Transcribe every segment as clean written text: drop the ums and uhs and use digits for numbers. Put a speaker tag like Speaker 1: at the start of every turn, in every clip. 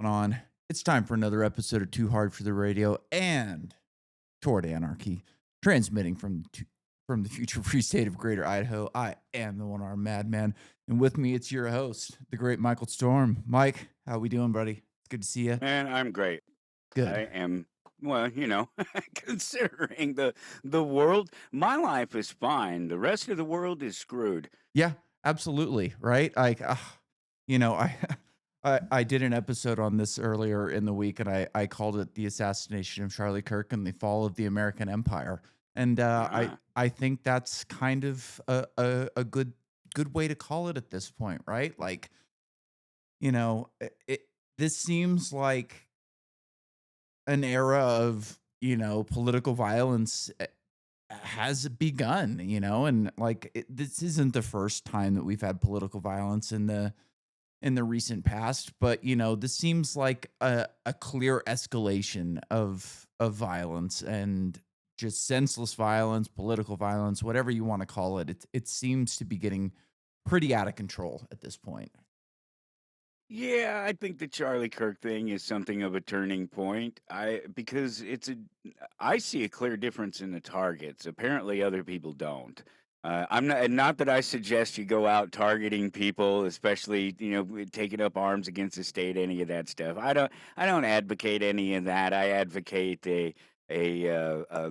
Speaker 1: On. It's time for another episode of Too Hard for the Radio and Toward Anarchy, transmitting from the future free state of Greater Idaho. I am the one-armed madman, and with me, it's your host, the great Michael Storm. Mike, how we doing, buddy? It's good to see you.
Speaker 2: Man, I'm great. I
Speaker 1: Good.
Speaker 2: am well, considering the world, my life is fine. The rest of the world is screwed.
Speaker 1: Yeah, absolutely. Right. Like, you know, I. I did an episode on this earlier in the week, and I called it the assassination of Charlie Kirk and the fall of the American Empire. And
Speaker 2: Ah,
Speaker 1: I think that's kind of a good way to call it at this point, right? Like, this seems like an era of political violence has begun, and like this isn't the first time that we've had political violence in the recent past, but this seems like a clear escalation of violence and just senseless violence, political violence, whatever you want to call it. It seems to be getting pretty out of control at this point.
Speaker 2: yeah, I think the Charlie Kirk thing is something of a turning point. Because I see a clear difference in the targets. Apparently, other people don't. I'm not, and not that I suggest you go out targeting people, especially taking up arms against the state, any of that stuff. I don't advocate any of that. I advocate a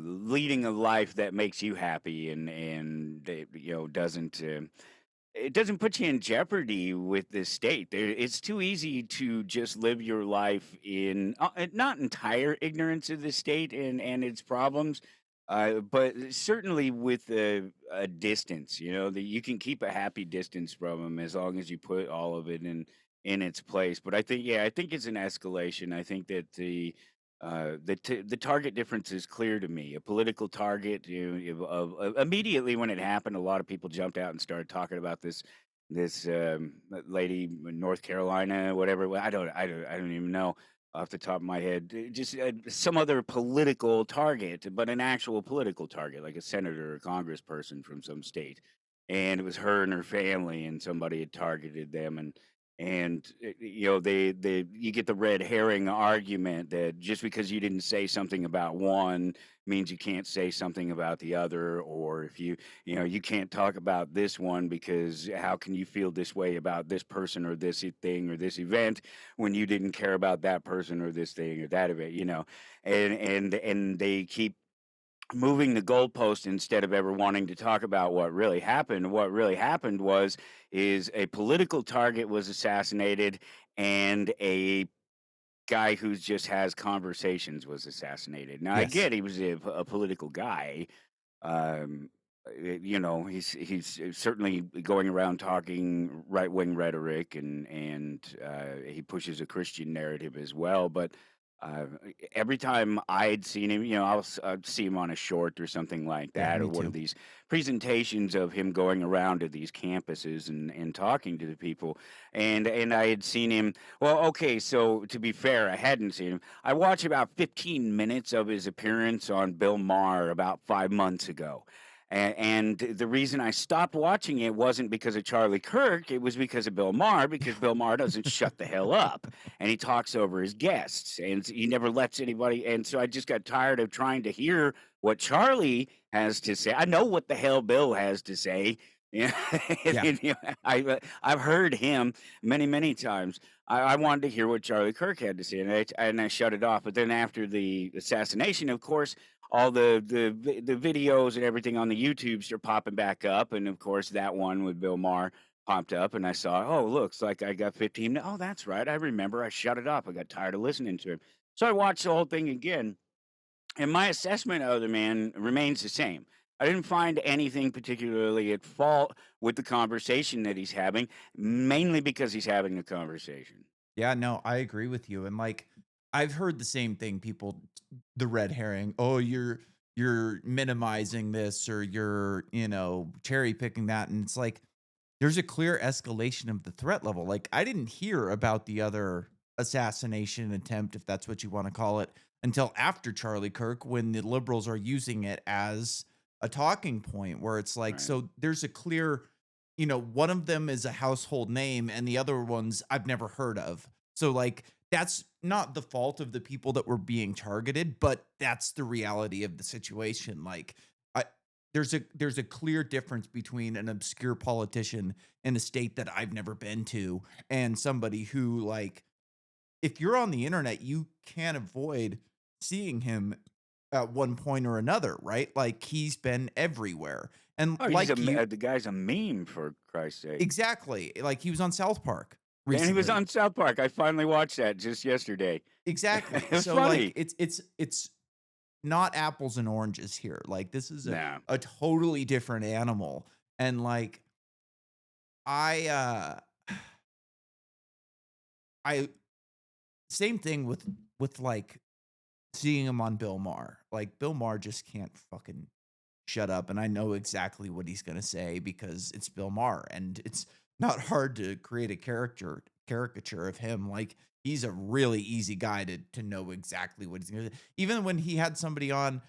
Speaker 2: leading a life that makes you happy and doesn't. It doesn't put you in jeopardy with the state. It's too easy to just live your life in not entire ignorance of the state and its problems, but certainly with a distance. You know that you can keep a happy distance from them as long as you put all of it in its place. But I think it's an escalation. I think that the target difference is clear to me. A political target, immediately when it happened, a lot of people jumped out and started talking about this lady in North Carolina, whatever. I don't even know off the top of my head. Just some other political target, but an actual political target, like a senator or congressperson from some state. And it was her and her family, and somebody had targeted them, they you get the red herring argument that just because you didn't say something about one means you can't say something about the other, or if you can't talk about this one because how can you feel this way about this person or this thing or this event when you didn't care about that person or this thing or that event. And they keep moving the goalpost instead of ever wanting to talk about what really happened. What really happened is a political target was assassinated, and a guy who just has conversations was assassinated. Now I
Speaker 1: Yes.
Speaker 2: get he was a political guy. Um, he's certainly going around talking right wing rhetoric, and he pushes a Christian narrative as well. But uh, every time I'd seen him, I'd see him on a short or something like
Speaker 1: Yeah,
Speaker 2: that, or
Speaker 1: me
Speaker 2: one of
Speaker 1: too.
Speaker 2: these presentations of him going around to these campuses and talking to the people. And I had seen him. Well, okay, so to be fair, I hadn't seen him. I watched about 15 minutes of his appearance on Bill Maher about 5 months ago. And the reason I stopped watching it wasn't because of Charlie Kirk. It was because of Bill Maher, because Bill Maher doesn't shut the hell up, and he talks over his guests, and he never lets anybody. And so I just got tired of trying to hear what Charlie has to say. I know what the hell Bill has to say. Yeah,
Speaker 1: Yeah.
Speaker 2: I've heard him many, many times. I wanted to hear what Charlie Kirk had to say, and I shut it off. But then after the assassination, of course, all the videos and everything on the YouTubes are popping back up, and of course that one with Bill Maher popped up, and I saw, oh, looks like I got 15. Oh, that's right, I remember. I shut it off. I got tired of listening to him, so I watched the whole thing again, and my assessment of the man remains the same. I didn't find anything particularly at fault with the conversation that he's having, mainly because he's having a conversation.
Speaker 1: Yeah, no, I agree with you. And like I've heard the same thing, people the red herring, oh, you're minimizing this or you're, cherry picking that. And it's like there's a clear escalation of the threat level. Like I didn't hear about the other assassination attempt, if that's what you want to call it, until after Charlie Kirk, when the liberals are using it as a talking point where it's like,
Speaker 2: Right.
Speaker 1: so there's a clear, one of them is a household name and the other ones I've never heard of. So like that's not the fault of the people that were being targeted, but that's the reality of the situation. Like, I there's a clear difference between an obscure politician in a state that I've never been to and somebody who, like, if you're on the internet, you can't avoid seeing him at one point or another, right? Like, he's been everywhere. And
Speaker 2: Oh,
Speaker 1: like you
Speaker 2: the guy's a meme, for Christ's sake.
Speaker 1: exactly, like he was on South Park
Speaker 2: And he was
Speaker 1: recently.
Speaker 2: on South Park. I finally watched that just yesterday.
Speaker 1: Exactly.
Speaker 2: It's
Speaker 1: So, like,
Speaker 2: funny.
Speaker 1: it's not apples and oranges here. Like, this is
Speaker 2: No.
Speaker 1: a totally different animal. And, like, I, I same thing like, seeing him on Bill Maher. Like, Bill Maher just can't fucking shut up, and I know exactly what he's gonna say because it's Bill Maher, and it's not hard to create a caricature of him. Like, he's a really easy guy to know exactly what he's gonna say. Even when he had somebody on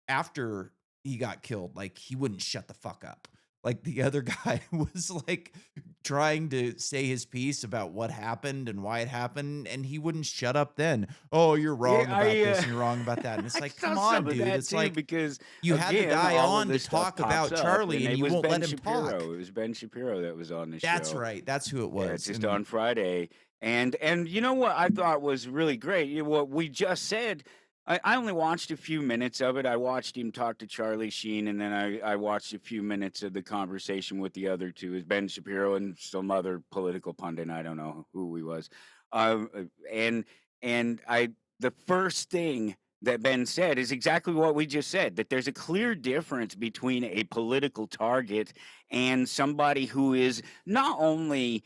Speaker 1: after he got killed, like, he wouldn't shut the fuck up. Like, the other guy was, like, trying to say his piece about what happened and why it happened, and he wouldn't shut up then. "Oh, you're
Speaker 2: Yeah,
Speaker 1: wrong about this, and you're wrong about that." And it's
Speaker 2: I
Speaker 1: like,
Speaker 2: saw
Speaker 1: "Come
Speaker 2: some
Speaker 1: on,
Speaker 2: of
Speaker 1: dude."
Speaker 2: that
Speaker 1: It's
Speaker 2: too
Speaker 1: like,
Speaker 2: because,
Speaker 1: you had the
Speaker 2: again,
Speaker 1: guy
Speaker 2: all of
Speaker 1: on to
Speaker 2: this stuff
Speaker 1: talk
Speaker 2: pops
Speaker 1: about
Speaker 2: up,
Speaker 1: Charlie,
Speaker 2: and
Speaker 1: and
Speaker 2: it
Speaker 1: you
Speaker 2: was
Speaker 1: won't
Speaker 2: Ben
Speaker 1: let him talk.
Speaker 2: Shapiro. It was Ben Shapiro that was on the
Speaker 1: That's
Speaker 2: show.
Speaker 1: right, that's who it
Speaker 2: Yeah,
Speaker 1: was,
Speaker 2: just
Speaker 1: and
Speaker 2: on Friday. And you know what I thought was really great? What we just said, I only watched a few minutes of it. I watched him talk to Charlie Sheen, and then I watched a few minutes of the conversation with the other two, is Ben Shapiro and some other political pundit. I don't know who he was. And I the first thing that Ben said is exactly what we just said, that there's a clear difference between a political target and somebody who is not only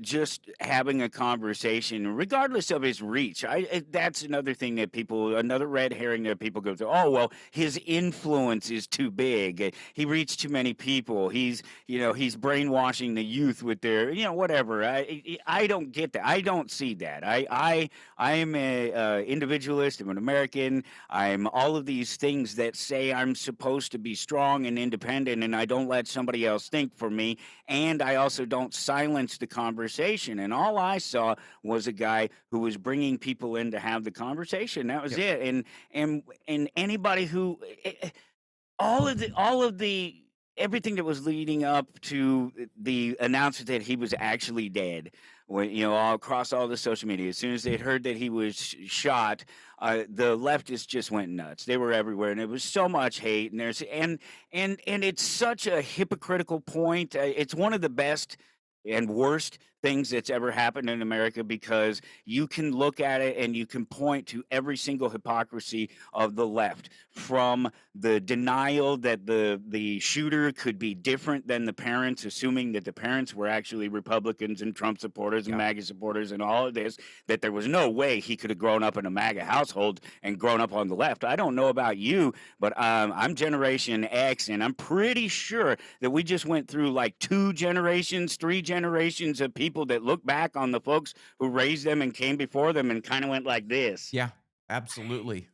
Speaker 2: just having a conversation, regardless of his reach. That's another thing that another red herring that people go through. Oh well, his influence is too big. He reached too many people. He's brainwashing the youth with their, whatever. I don't get that. I don't see that. I am a individualist. I'm an American. I'm all of these things that say I'm supposed to be strong and independent, and I don't let somebody else think for me, and I also don't silence the conversation. And all I saw was a guy who was bringing people in to have the conversation. That was
Speaker 1: yep,
Speaker 2: it. And anybody who all of the everything that was leading up to the announcement that he was actually dead, when all across all the social media, as soon as they heard that he was shot, the leftists just went nuts. They were everywhere, and it was so much hate. And it's such a hypocritical point. It's one of the best and worst things that's ever happened in America, because you can look at it and you can point to every single hypocrisy of the left, from the denial that the shooter could be different than the parents, assuming that the parents were actually Republicans and Trump supporters and
Speaker 1: yeah,
Speaker 2: MAGA supporters and all of this, that there was no way he could have grown up in a MAGA household and grown up on the left. I don't know about you, but I'm Generation X, and I'm pretty sure that we just went through like 2 generations, 3 generations of people that look back on the folks who raised them and came before them and kind of went like this.
Speaker 1: yeah, absolutely,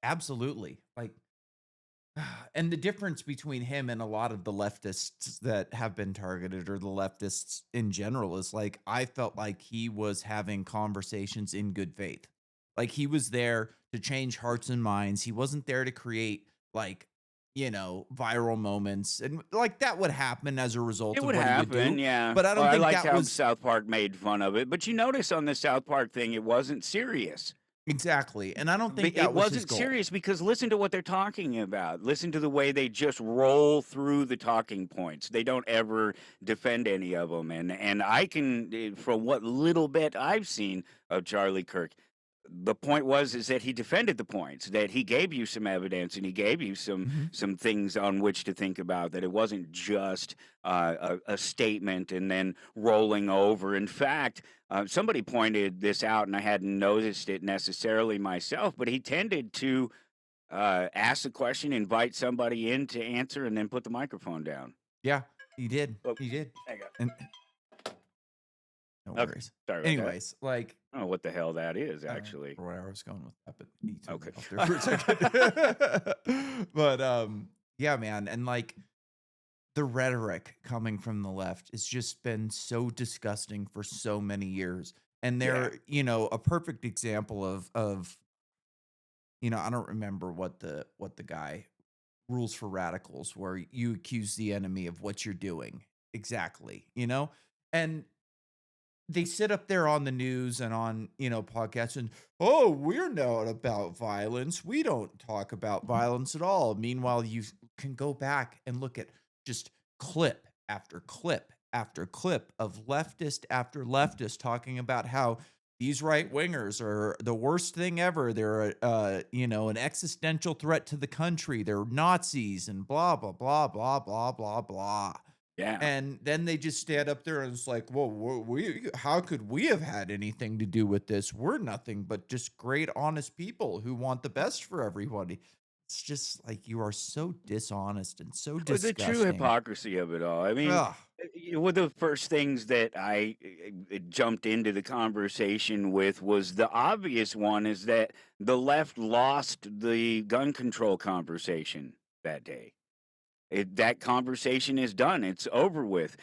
Speaker 1: absolutely. Like, and the difference between him and a lot of the leftists that have been targeted, or the leftists in general, is like, I felt like he was having conversations in good faith. Like, he was there to change hearts and minds. He wasn't there to create, like, viral moments. And like, that would happen as a result
Speaker 2: It
Speaker 1: of
Speaker 2: would
Speaker 1: what he would
Speaker 2: happen,
Speaker 1: do.
Speaker 2: yeah.
Speaker 1: But I
Speaker 2: Well,
Speaker 1: don't
Speaker 2: I
Speaker 1: think
Speaker 2: liked
Speaker 1: that
Speaker 2: how
Speaker 1: was
Speaker 2: South Park made fun of it, but you notice on the South Park thing, it wasn't serious.
Speaker 1: exactly. And I don't think
Speaker 2: It
Speaker 1: that was his
Speaker 2: wasn't
Speaker 1: goal.
Speaker 2: serious because listen to what they're talking about. Listen to the way they just roll through the talking points. They don't ever defend any of them. And I can, from what little bit I've seen of Charlie Kirk, the point was is that he defended the points, that he gave you some evidence and he gave you
Speaker 1: Mhm.
Speaker 2: some things on which to think about, that it wasn't just a statement and then rolling over. In fact, somebody pointed this out, and I hadn't noticed it necessarily myself, but he tended to ask the question, invite somebody in to answer, and then put the microphone down.
Speaker 1: Yeah, he did.
Speaker 2: Oh,
Speaker 1: He did.
Speaker 2: there you
Speaker 1: And no
Speaker 2: go. Okay,
Speaker 1: worries.
Speaker 2: sorry about that.
Speaker 1: Anyways, like,
Speaker 2: I don't know what the hell that is,
Speaker 1: I don't know
Speaker 2: actually.
Speaker 1: where I was going with that, but he threw me
Speaker 2: Okay.
Speaker 1: off there for a second. But yeah, man, and like, the rhetoric coming from the left has just been so disgusting for so many years. And
Speaker 2: Yeah.
Speaker 1: they're, a perfect example of, I don't remember what the guy rules for radicals where you accuse the enemy of what you're doing. Exactly, you know? And they sit up there on the news and on, podcasts and, "Oh, we're not about violence. We don't talk about violence at all." Meanwhile, you can go back and look at just clip after clip after clip of leftist after leftist talking about how these right wingers are the worst thing ever. They're, an existential threat to the country. They're Nazis and blah, blah, blah, blah, blah, blah, blah.
Speaker 2: Yeah.
Speaker 1: And then they just stand up there and it's like, "Well, how could we have had anything to do with this? We're nothing but just great, honest people who want the best for everybody." It's just like you are so dishonest and so
Speaker 2: Well, the true
Speaker 1: disgusting.
Speaker 2: hypocrisy of it all. I mean,
Speaker 1: Ugh.
Speaker 2: one of the first things that I jumped into the conversation with was the obvious one is that the left lost the gun control conversation that day. That conversation is done. It's over with.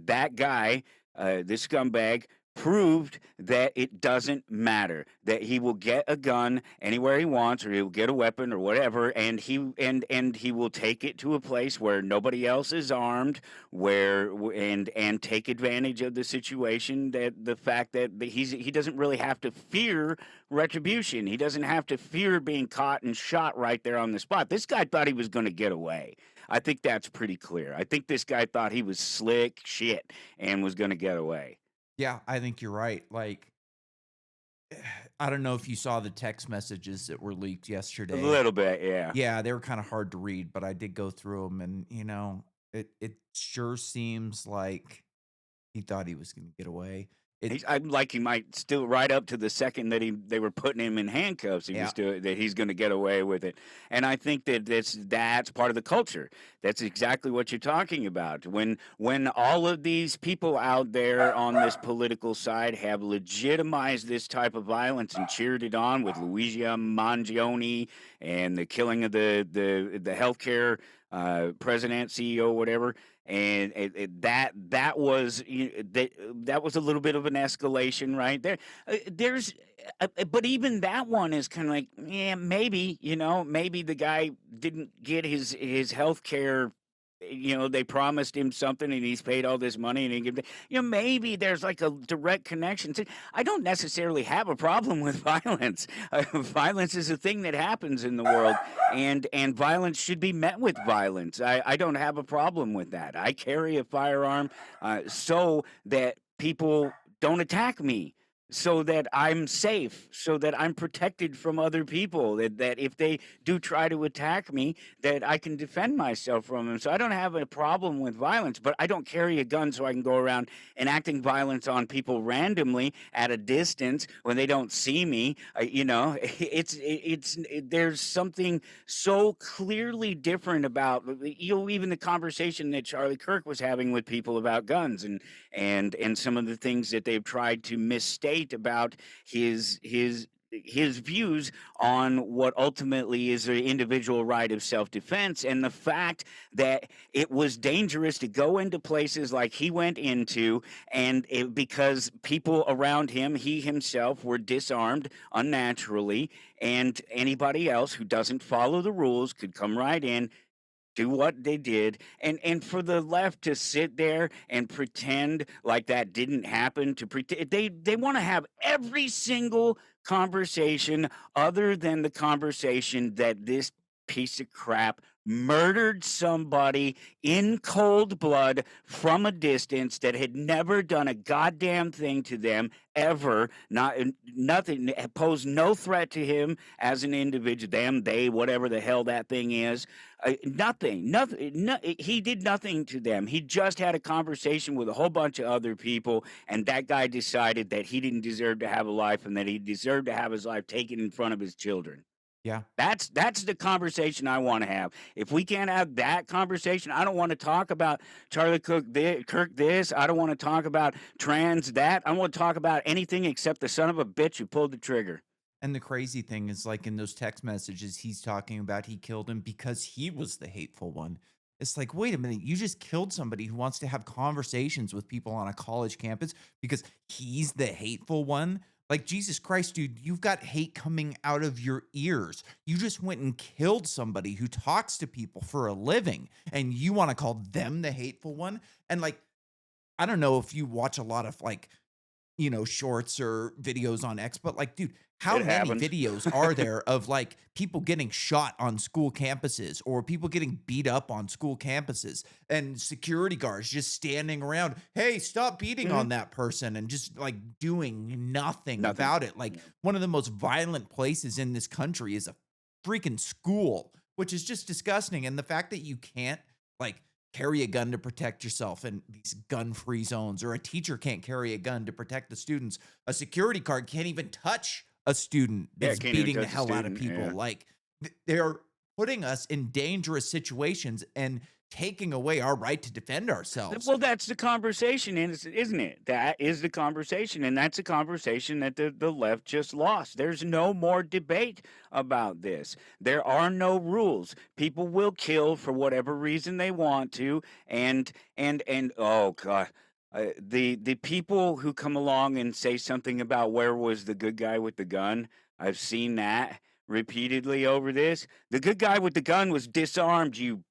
Speaker 2: That guy, this scumbag, proved that it doesn't matter. That he will get a gun anywhere he wants, or he'll get a weapon or whatever, and he will take it to a place where nobody else is armed, and take advantage of the situation. That the fact that he doesn't really have to fear retribution. He doesn't have to fear being caught and shot right there on the spot. This guy thought he was going to get away. I think that's pretty clear. I think this guy thought he was slick shit and was gonna get away.
Speaker 1: Yeah, I think you're right. Like, I don't know if you saw the text messages that were leaked
Speaker 2: A
Speaker 1: yesterday.
Speaker 2: little bit, yeah.
Speaker 1: Yeah, they were kind of hard to read, but I did go through them and, it sure seems like he thought he was going to get away. It
Speaker 2: I'm like he might still right up to the second that they were putting him in handcuffs, he was
Speaker 1: Yeah.
Speaker 2: still that he's gonna get away with it. And I think that that's part of the culture. That's exactly what you're talking about. When all of these people out there on this political side have legitimized this type of violence and cheered it on with Luigi Mangione and the killing of the healthcare president, CEO, whatever, and that was that was a little bit of an escalation right there. But even that one is kind of like, yeah, maybe maybe the guy didn't get his health care. They promised him something and he's paid all this money and he give maybe there's like a direct connection to. I don't necessarily have a problem with violence. Violence is a thing that happens in the world, and violence should be met with violence. I don't have a problem with that. I carry a firearm so that people don't attack me, so that I'm safe, so that I'm protected from other people, that if they do try to attack me, that I can defend myself from them. So I don't have a problem with violence, but I don't carry a gun so I can go around enacting violence on people randomly at a distance when they don't see me. There's something so clearly different about even the conversation that Charlie Kirk was having with people about guns and some of the things that they've tried to misstate about his views on what ultimately is the individual right of self-defense, and the fact that it was dangerous to go into places like he went into, because people around him, he himself, were disarmed unnaturally, and anybody else who doesn't follow the rules could come right in, do what they did, and for the left to sit there and pretend like that didn't happen, to pretend they want to have every single conversation other than the conversation that this piece of crap murdered somebody in cold blood from a distance that had never done a goddamn thing to them ever, nothing, posed no threat to him as an individual, them, they, whatever the hell that thing is. Nothing. No, he did nothing to them. He just had a conversation with a whole bunch of other people, and that guy decided that he didn't deserve to have a life and that he deserved to have his life taken in front of his children.
Speaker 1: Yeah.
Speaker 2: That's the conversation I want to have. If we can't have that conversation, I don't want to talk about Charlie Kirk this. I don't want to talk about trans that. I want to talk about anything except the son of a bitch who pulled the trigger.
Speaker 1: And the crazy thing is, like, in those text messages, he's talking about he killed him because he was the hateful one. It's like, wait a minute, you just killed somebody who wants to have conversations with people on a college campus because he's the hateful one. Like, Jesus Christ, dude, you've got hate coming out of your ears. You just went and killed somebody who talks to people for a living, and you want to call them the hateful one. And like, I don't know if you watch a lot of like, shorts or videos on X, but like, dude, how
Speaker 2: It
Speaker 1: many
Speaker 2: happens.
Speaker 1: videos are there of like people getting shot on school campuses or people getting beat up on school campuses and security guards just standing around, hey, stop beating
Speaker 2: Mhm.
Speaker 1: on that person and just like doing nothing
Speaker 2: Nothing.
Speaker 1: about it? Like,
Speaker 2: Yeah.
Speaker 1: one of the most violent places in this country is a freaking school, which is just disgusting. And the fact that you can't like carry a gun to protect yourself in these gun-free zones, or a teacher can't carry a gun to protect the students. A security guard can't even touch a student
Speaker 2: Yeah,
Speaker 1: that's
Speaker 2: can't even
Speaker 1: beating the
Speaker 2: touch a
Speaker 1: hell out of
Speaker 2: student.
Speaker 1: people.
Speaker 2: Yeah.
Speaker 1: Like, they're putting us in dangerous situations and taking away our right to defend ourselves.
Speaker 2: Well, that's the conversation, isn't it? That is the conversation, and that's a conversation that the left just lost. There's no more debate about this. There are no rules. People will kill for whatever reason they want to, and oh god, the people who come along and say something about where was the good guy with the gun. I've seen that repeatedly over this. The good guy with the gun was disarmed. You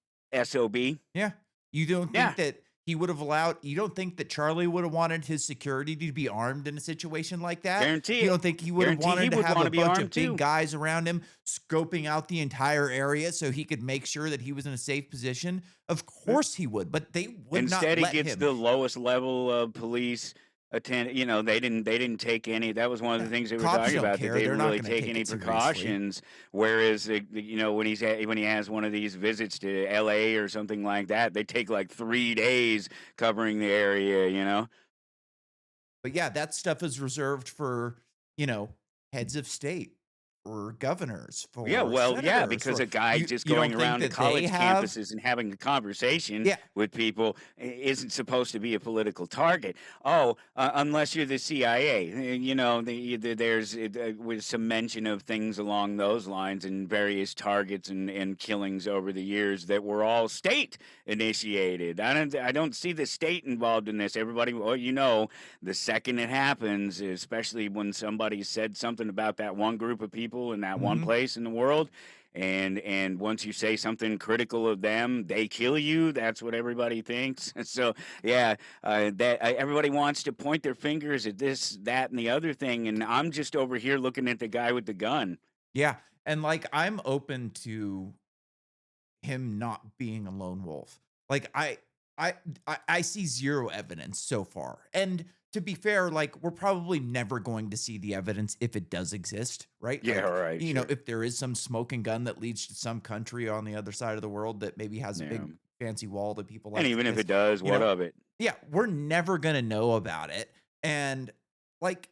Speaker 2: sob.
Speaker 1: Yeah. You don't
Speaker 2: Yeah.
Speaker 1: think that he would have allowed you don't think that Charlie would have wanted his security to be armed in a situation like that?
Speaker 2: Guarantee
Speaker 1: You
Speaker 2: it.
Speaker 1: don't think he would have
Speaker 2: Guarantee he
Speaker 1: wanted to
Speaker 2: would
Speaker 1: have a
Speaker 2: wanna be
Speaker 1: bunch
Speaker 2: armed
Speaker 1: of big
Speaker 2: too.
Speaker 1: guys around him scoping out the entire area so he could make sure that he was in a safe position? Of
Speaker 2: Mm.
Speaker 1: course he would, but they would not
Speaker 2: Instead, he
Speaker 1: let
Speaker 2: gets
Speaker 1: him.
Speaker 2: the lowest level of police they didn't take any. That was one of
Speaker 1: Yeah.
Speaker 2: the things they were
Speaker 1: Cops
Speaker 2: talking
Speaker 1: don't
Speaker 2: about, that
Speaker 1: care.
Speaker 2: they
Speaker 1: They're
Speaker 2: didn't
Speaker 1: not
Speaker 2: really
Speaker 1: gonna
Speaker 2: take
Speaker 1: take
Speaker 2: any
Speaker 1: it seriously.
Speaker 2: precautions, whereas, when he has one of these visits to LA or something like that, they take, like, 3 days covering the area, you know?
Speaker 1: But yeah, that stuff is reserved for, you know, heads of state, for governors,
Speaker 2: Yeah,
Speaker 1: for
Speaker 2: well, yeah,
Speaker 1: senators,
Speaker 2: because
Speaker 1: for
Speaker 2: a guy just
Speaker 1: you
Speaker 2: going
Speaker 1: don't think
Speaker 2: around to
Speaker 1: that they
Speaker 2: college
Speaker 1: have.
Speaker 2: campuses and having a conversation
Speaker 1: Yeah.
Speaker 2: with people isn't supposed to be a political target. Oh, unless you're the CIA. There's with some mention of things along those lines and various targets and killings over the years that were all state initiated. I don't see the state involved in this. Everybody, well, the second it happens, especially when somebody said something about that one group of people in that one
Speaker 1: Mhm.
Speaker 2: place in the world, and once you say something critical of them, they kill you. That's what everybody thinks. So yeah, everybody wants to point their fingers at this, that, and the other thing, and I'm just over here looking at the guy with the gun.
Speaker 1: Yeah, and, like, I'm open to him not being a lone wolf. Like, I see 0 evidence so far, and to be fair, like, we're probably never going to see the evidence if it does exist, right?
Speaker 2: Yeah,
Speaker 1: Like,
Speaker 2: right, sure.
Speaker 1: if there is some smoking gun that leads to some country on the other side of the world that maybe has a
Speaker 2: Yeah,
Speaker 1: big fancy wall that people
Speaker 2: and
Speaker 1: like to
Speaker 2: even if
Speaker 1: kiss,
Speaker 2: it does,
Speaker 1: you
Speaker 2: what
Speaker 1: know?
Speaker 2: of it?
Speaker 1: Yeah, we're never gonna know about it, and, like,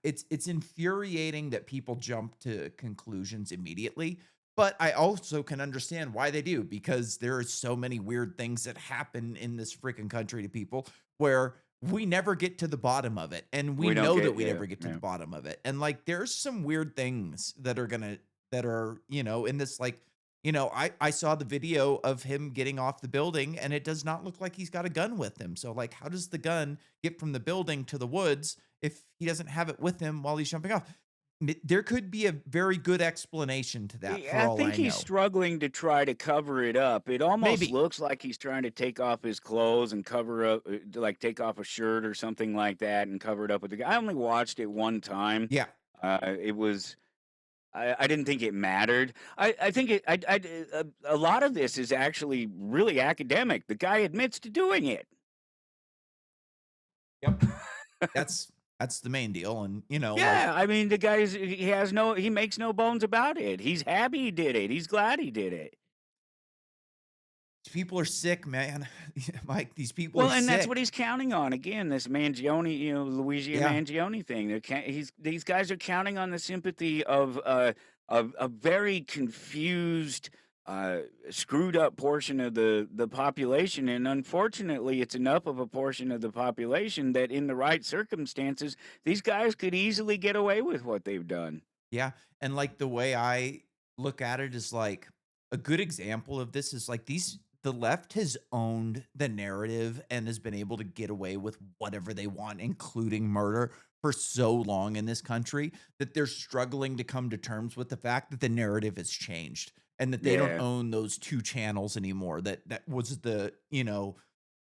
Speaker 1: it's infuriating that people jump to conclusions immediately, but I also can understand why they do, because there are so many weird things that happen in this freaking country to people where we never get to the bottom of it, and we
Speaker 2: We don't
Speaker 1: know that
Speaker 2: get,
Speaker 1: we
Speaker 2: yeah,
Speaker 1: never get to the
Speaker 2: yeah.
Speaker 1: bottom of it. And like, there's some weird things that are, in this like, I saw the video of him getting off the building and it does not look like he's got a gun with him. So like, how does the gun get from the building to the woods if he doesn't have it with him while he's jumping off? There could be a very good explanation to that for
Speaker 2: I
Speaker 1: all
Speaker 2: think
Speaker 1: I
Speaker 2: he's
Speaker 1: know.
Speaker 2: struggling to try to cover it up. It almost
Speaker 1: Maybe.
Speaker 2: looks like he's trying to take off his clothes and cover up, like take off a shirt or something like that, and cover it up with the. I only watched it one time.
Speaker 1: Yeah.
Speaker 2: It was. I didn't think it mattered. I think a lot of this is actually really academic. The guy admits to doing it.
Speaker 1: Yep. That's the main deal. And like,
Speaker 2: Yeah, I mean, he makes no bones about it. He's happy he did it. He's glad he did it.
Speaker 1: people are sick, man. Mike, these people are
Speaker 2: Well, and that's what
Speaker 1: sick.
Speaker 2: he's counting on. Again, this Mangione, Luigi
Speaker 1: Yeah.
Speaker 2: Mangione thing. These guys are counting on the sympathy of a very confused, uh, screwed up portion of the population, and unfortunately, it's enough of a portion of the population that, in the right circumstances, these guys could easily get away with what they've done.
Speaker 1: Yeah. And like, the way I look at it is like, a good example of this is like the left has owned the narrative and has been able to get away with whatever they want, including murder, for so long in this country that they're struggling to come to terms with the fact that the narrative has changed and that they don't
Speaker 2: Yeah.
Speaker 1: own those two channels anymore. That was the,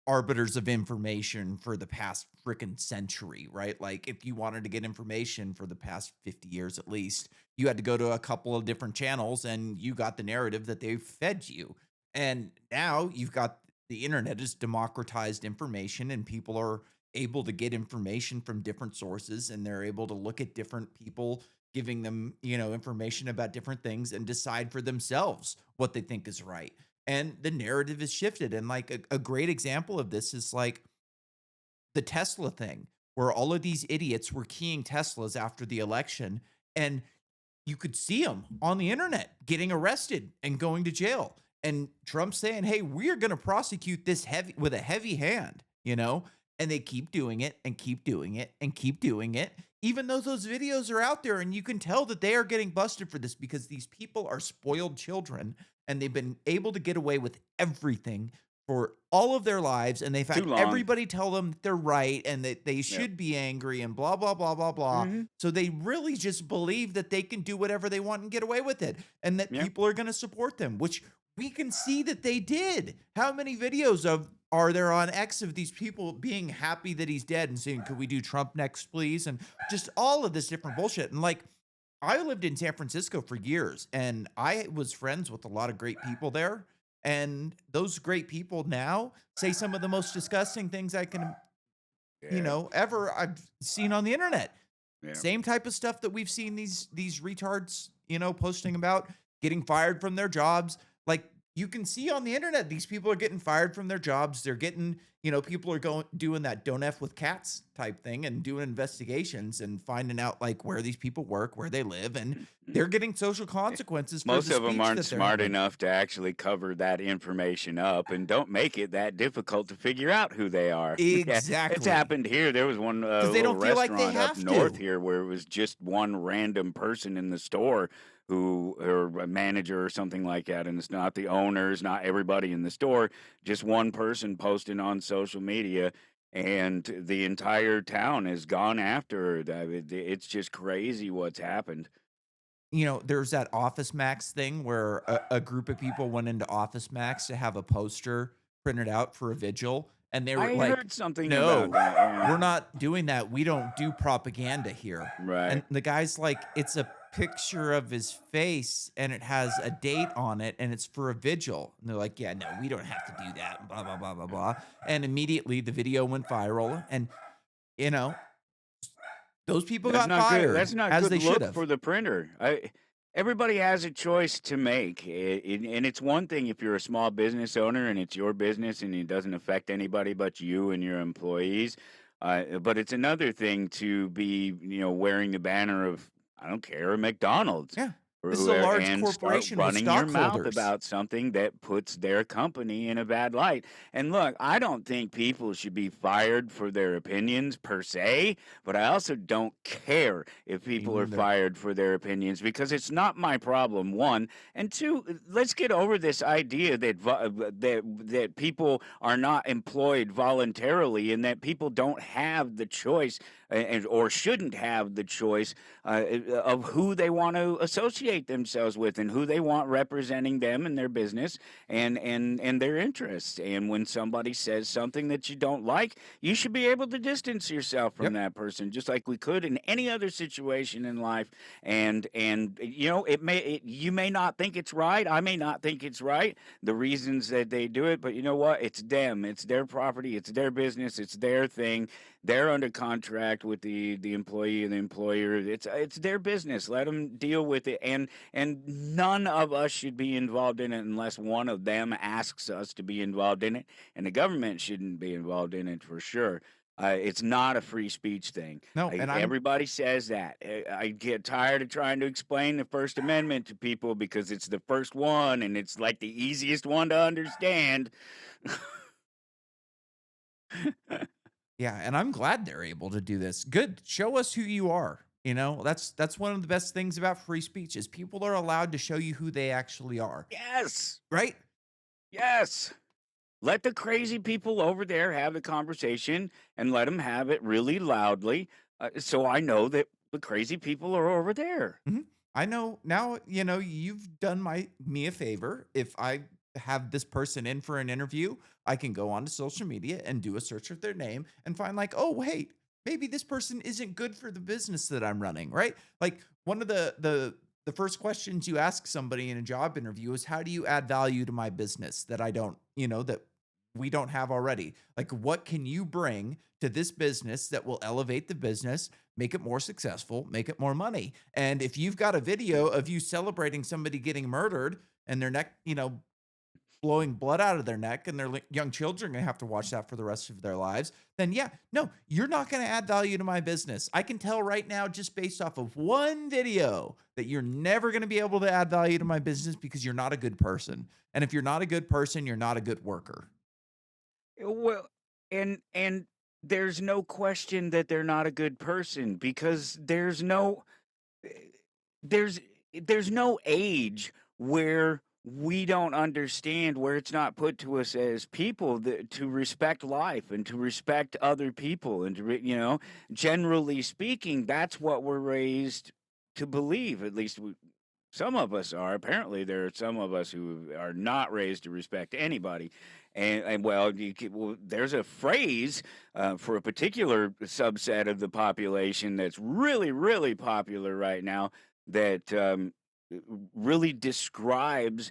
Speaker 1: arbiters of information for the past freaking century, right? Like if you wanted to get information for the past 50 years at least, you had to go to a couple of different channels and you got the narrative that they fed you. And now you've got the internet has democratized information and people are able to get information from different sources and they're able to look at different people giving them, information about different things and decide for themselves what they think is right, and the narrative is shifted. And like a great example of this is like the Tesla thing, where all of these idiots were keying Teslas after the election, and you could see them on the internet getting arrested and going to jail. And Trump saying, "Hey, we are going to prosecute this heavy with a heavy hand," and they keep doing it and keep doing it and keep doing it, even though those videos are out there and you can tell that they are getting busted for this because these people are spoiled children and they've been able to get away with everything for all of their lives, and they've
Speaker 2: Too
Speaker 1: had
Speaker 2: long.
Speaker 1: everybody tell them that they're right and that they
Speaker 2: Yep.
Speaker 1: should be angry and blah blah blah blah blah.
Speaker 2: Mhm.
Speaker 1: So they really just believe that they can do whatever they want and get away with it, and that
Speaker 2: Yep.
Speaker 1: people are going to support them, which we can see that they did. How many videos of are there on X of these people being happy that he's dead and saying, "Could we do Trump next, please?" And just all of this different bullshit. And like, I lived in San Francisco for years and I was friends with a lot of great people there. And those great people now say some of the most disgusting things I can,
Speaker 2: Yeah.
Speaker 1: ever I've seen on the internet.
Speaker 2: Yeah.
Speaker 1: Same type of stuff that we've seen these retards, posting about getting fired from their jobs. Like you can see on the internet, these people are getting fired from their jobs. They're getting, people are going doing that "don't f with cats" type thing and doing investigations and finding out like where these people work, where they live, and they're getting social consequences for
Speaker 2: Most
Speaker 1: the
Speaker 2: of them
Speaker 1: speech
Speaker 2: aren't
Speaker 1: that they're
Speaker 2: smart
Speaker 1: having.
Speaker 2: enough to actually cover that information up and don't make it that difficult to figure out who they are. Yeah, it's
Speaker 1: Exactly,
Speaker 2: happened here. There was one
Speaker 1: because they
Speaker 2: little
Speaker 1: don't feel like they
Speaker 2: restaurant up
Speaker 1: have
Speaker 2: north
Speaker 1: to.
Speaker 2: here where it was just one random person in the store who, or a manager or something like that. And it's not the owners, not everybody in the store, just one person posting on social media. And the entire town has gone after her. It's just crazy what's happened.
Speaker 1: There's that Office Max thing where a group of people went into Office Max to have a poster printed out for a vigil, and they were
Speaker 2: I
Speaker 1: like,
Speaker 2: heard something about
Speaker 1: "No,
Speaker 2: that. Yeah.
Speaker 1: we're not doing that. We don't do propaganda here." And
Speaker 2: Right.
Speaker 1: the guy's like, "It's a picture of his face, and it has a date on it, and it's for a vigil." And they're like, "Yeah, no, we don't have to do that." Blah blah blah blah blah. And immediately the video went viral, and you know those people
Speaker 2: That's
Speaker 1: got
Speaker 2: not good.
Speaker 1: fired
Speaker 2: That's not
Speaker 1: as
Speaker 2: good
Speaker 1: they should
Speaker 2: look
Speaker 1: have.
Speaker 2: for the printer. Everybody has a choice to make, and it's one thing if you're a small business owner and it's your business and it doesn't affect anybody but you and your employees. But it's another thing to be, wearing the banner of I don't care, McDonald's,
Speaker 1: Yeah,
Speaker 2: or
Speaker 1: this is a
Speaker 2: whoever,
Speaker 1: large
Speaker 2: and start
Speaker 1: corporation with
Speaker 2: running your mouth
Speaker 1: stockholders.
Speaker 2: about something that puts their company in a bad light. And look, I don't think people should be fired for their opinions per se, but I also don't care if
Speaker 1: Me
Speaker 2: people are
Speaker 1: neither.
Speaker 2: fired for their opinions because it's not my problem. One, and two, let's get over this idea that people are not employed voluntarily and that people don't have the choice and or shouldn't have the choice of who they want to associate themselves with and who they want representing them and their business and their interests. And when somebody says something that you don't like, you should be able to distance yourself from
Speaker 1: Yep.
Speaker 2: that person just like we could in any other situation in life. And you may not think it's right. I may not think it's right. The reasons that they do it, but you know what? It's them. It's their property. It's their business. It's their thing. They're under contract with the employee and the employer. It's their business. Let them deal with it. And none of us should be involved in it unless one of them asks us to be involved in it. And the government shouldn't be involved in it for sure. It's not a free speech thing.
Speaker 1: No, and I'm
Speaker 2: Everybody says that. I get tired of trying to explain the First Amendment to people because it's the first one and it's like the easiest one to understand.
Speaker 1: yeah, and I'm glad they're able to do this. Good. Show us who you are. You know, that's one of the best things about free speech is people are allowed to show you who they actually are,
Speaker 2: Yes.
Speaker 1: right?
Speaker 2: Yes. Let the crazy people over there have the conversation and let them have it really loudly, so I know that the crazy people are over there.
Speaker 1: Mhm. I know now, you've done me a favor. If I have this person in for an interview, I can go onto social media and do a search of their name and find like, oh wait, maybe this person isn't good for the business that I'm running, right? Like one of the first questions you ask somebody in a job interview is how do you add value to my business that I don't, that we don't have already? Like what can you bring to this business that will elevate the business, make it more successful, make it more money? And if you've got a video of you celebrating somebody getting murdered and their neck, blowing blood out of their neck and their young children are going to have to watch that for the rest of their lives, then yeah, no, you're not going to add value to my business. I can tell right now, just based off of one video, that you're never going to be able to add value to my business because you're not a good person. And if you're not a good person, you're not a good worker.
Speaker 2: Well, and there's no question that they're not a good person because eh, there's there's no age where we don't understand where it's not put to us as people that, to respect life and to respect other people and generally speaking that's what we're raised to believe, at least some of us are. Apparently, there are some of us who are not raised to respect anybody. And well, there's a phrase for a particular subset of the population that's really, really popular right now that really describes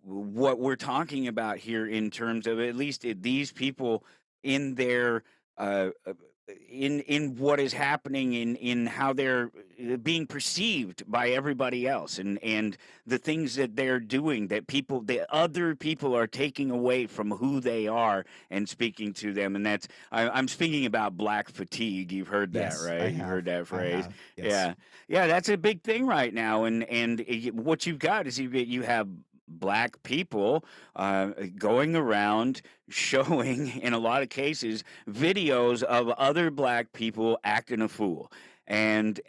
Speaker 2: what we're talking about here in terms of at least these people in their uh, in what is happening in how they're being perceived by everybody else and the things that they're doing that the other people are taking away from who they are and speaking to them, and I'm speaking about black fatigue. You've heard that,
Speaker 1: Yes, I
Speaker 2: right? You've
Speaker 1: have.
Speaker 2: heard that
Speaker 1: I
Speaker 2: phrase.
Speaker 1: have. Yes.
Speaker 2: Yeah, yeah, that's a big thing right now, and what you've got is you have black people going around showing in a lot of cases videos of other black people acting a fool and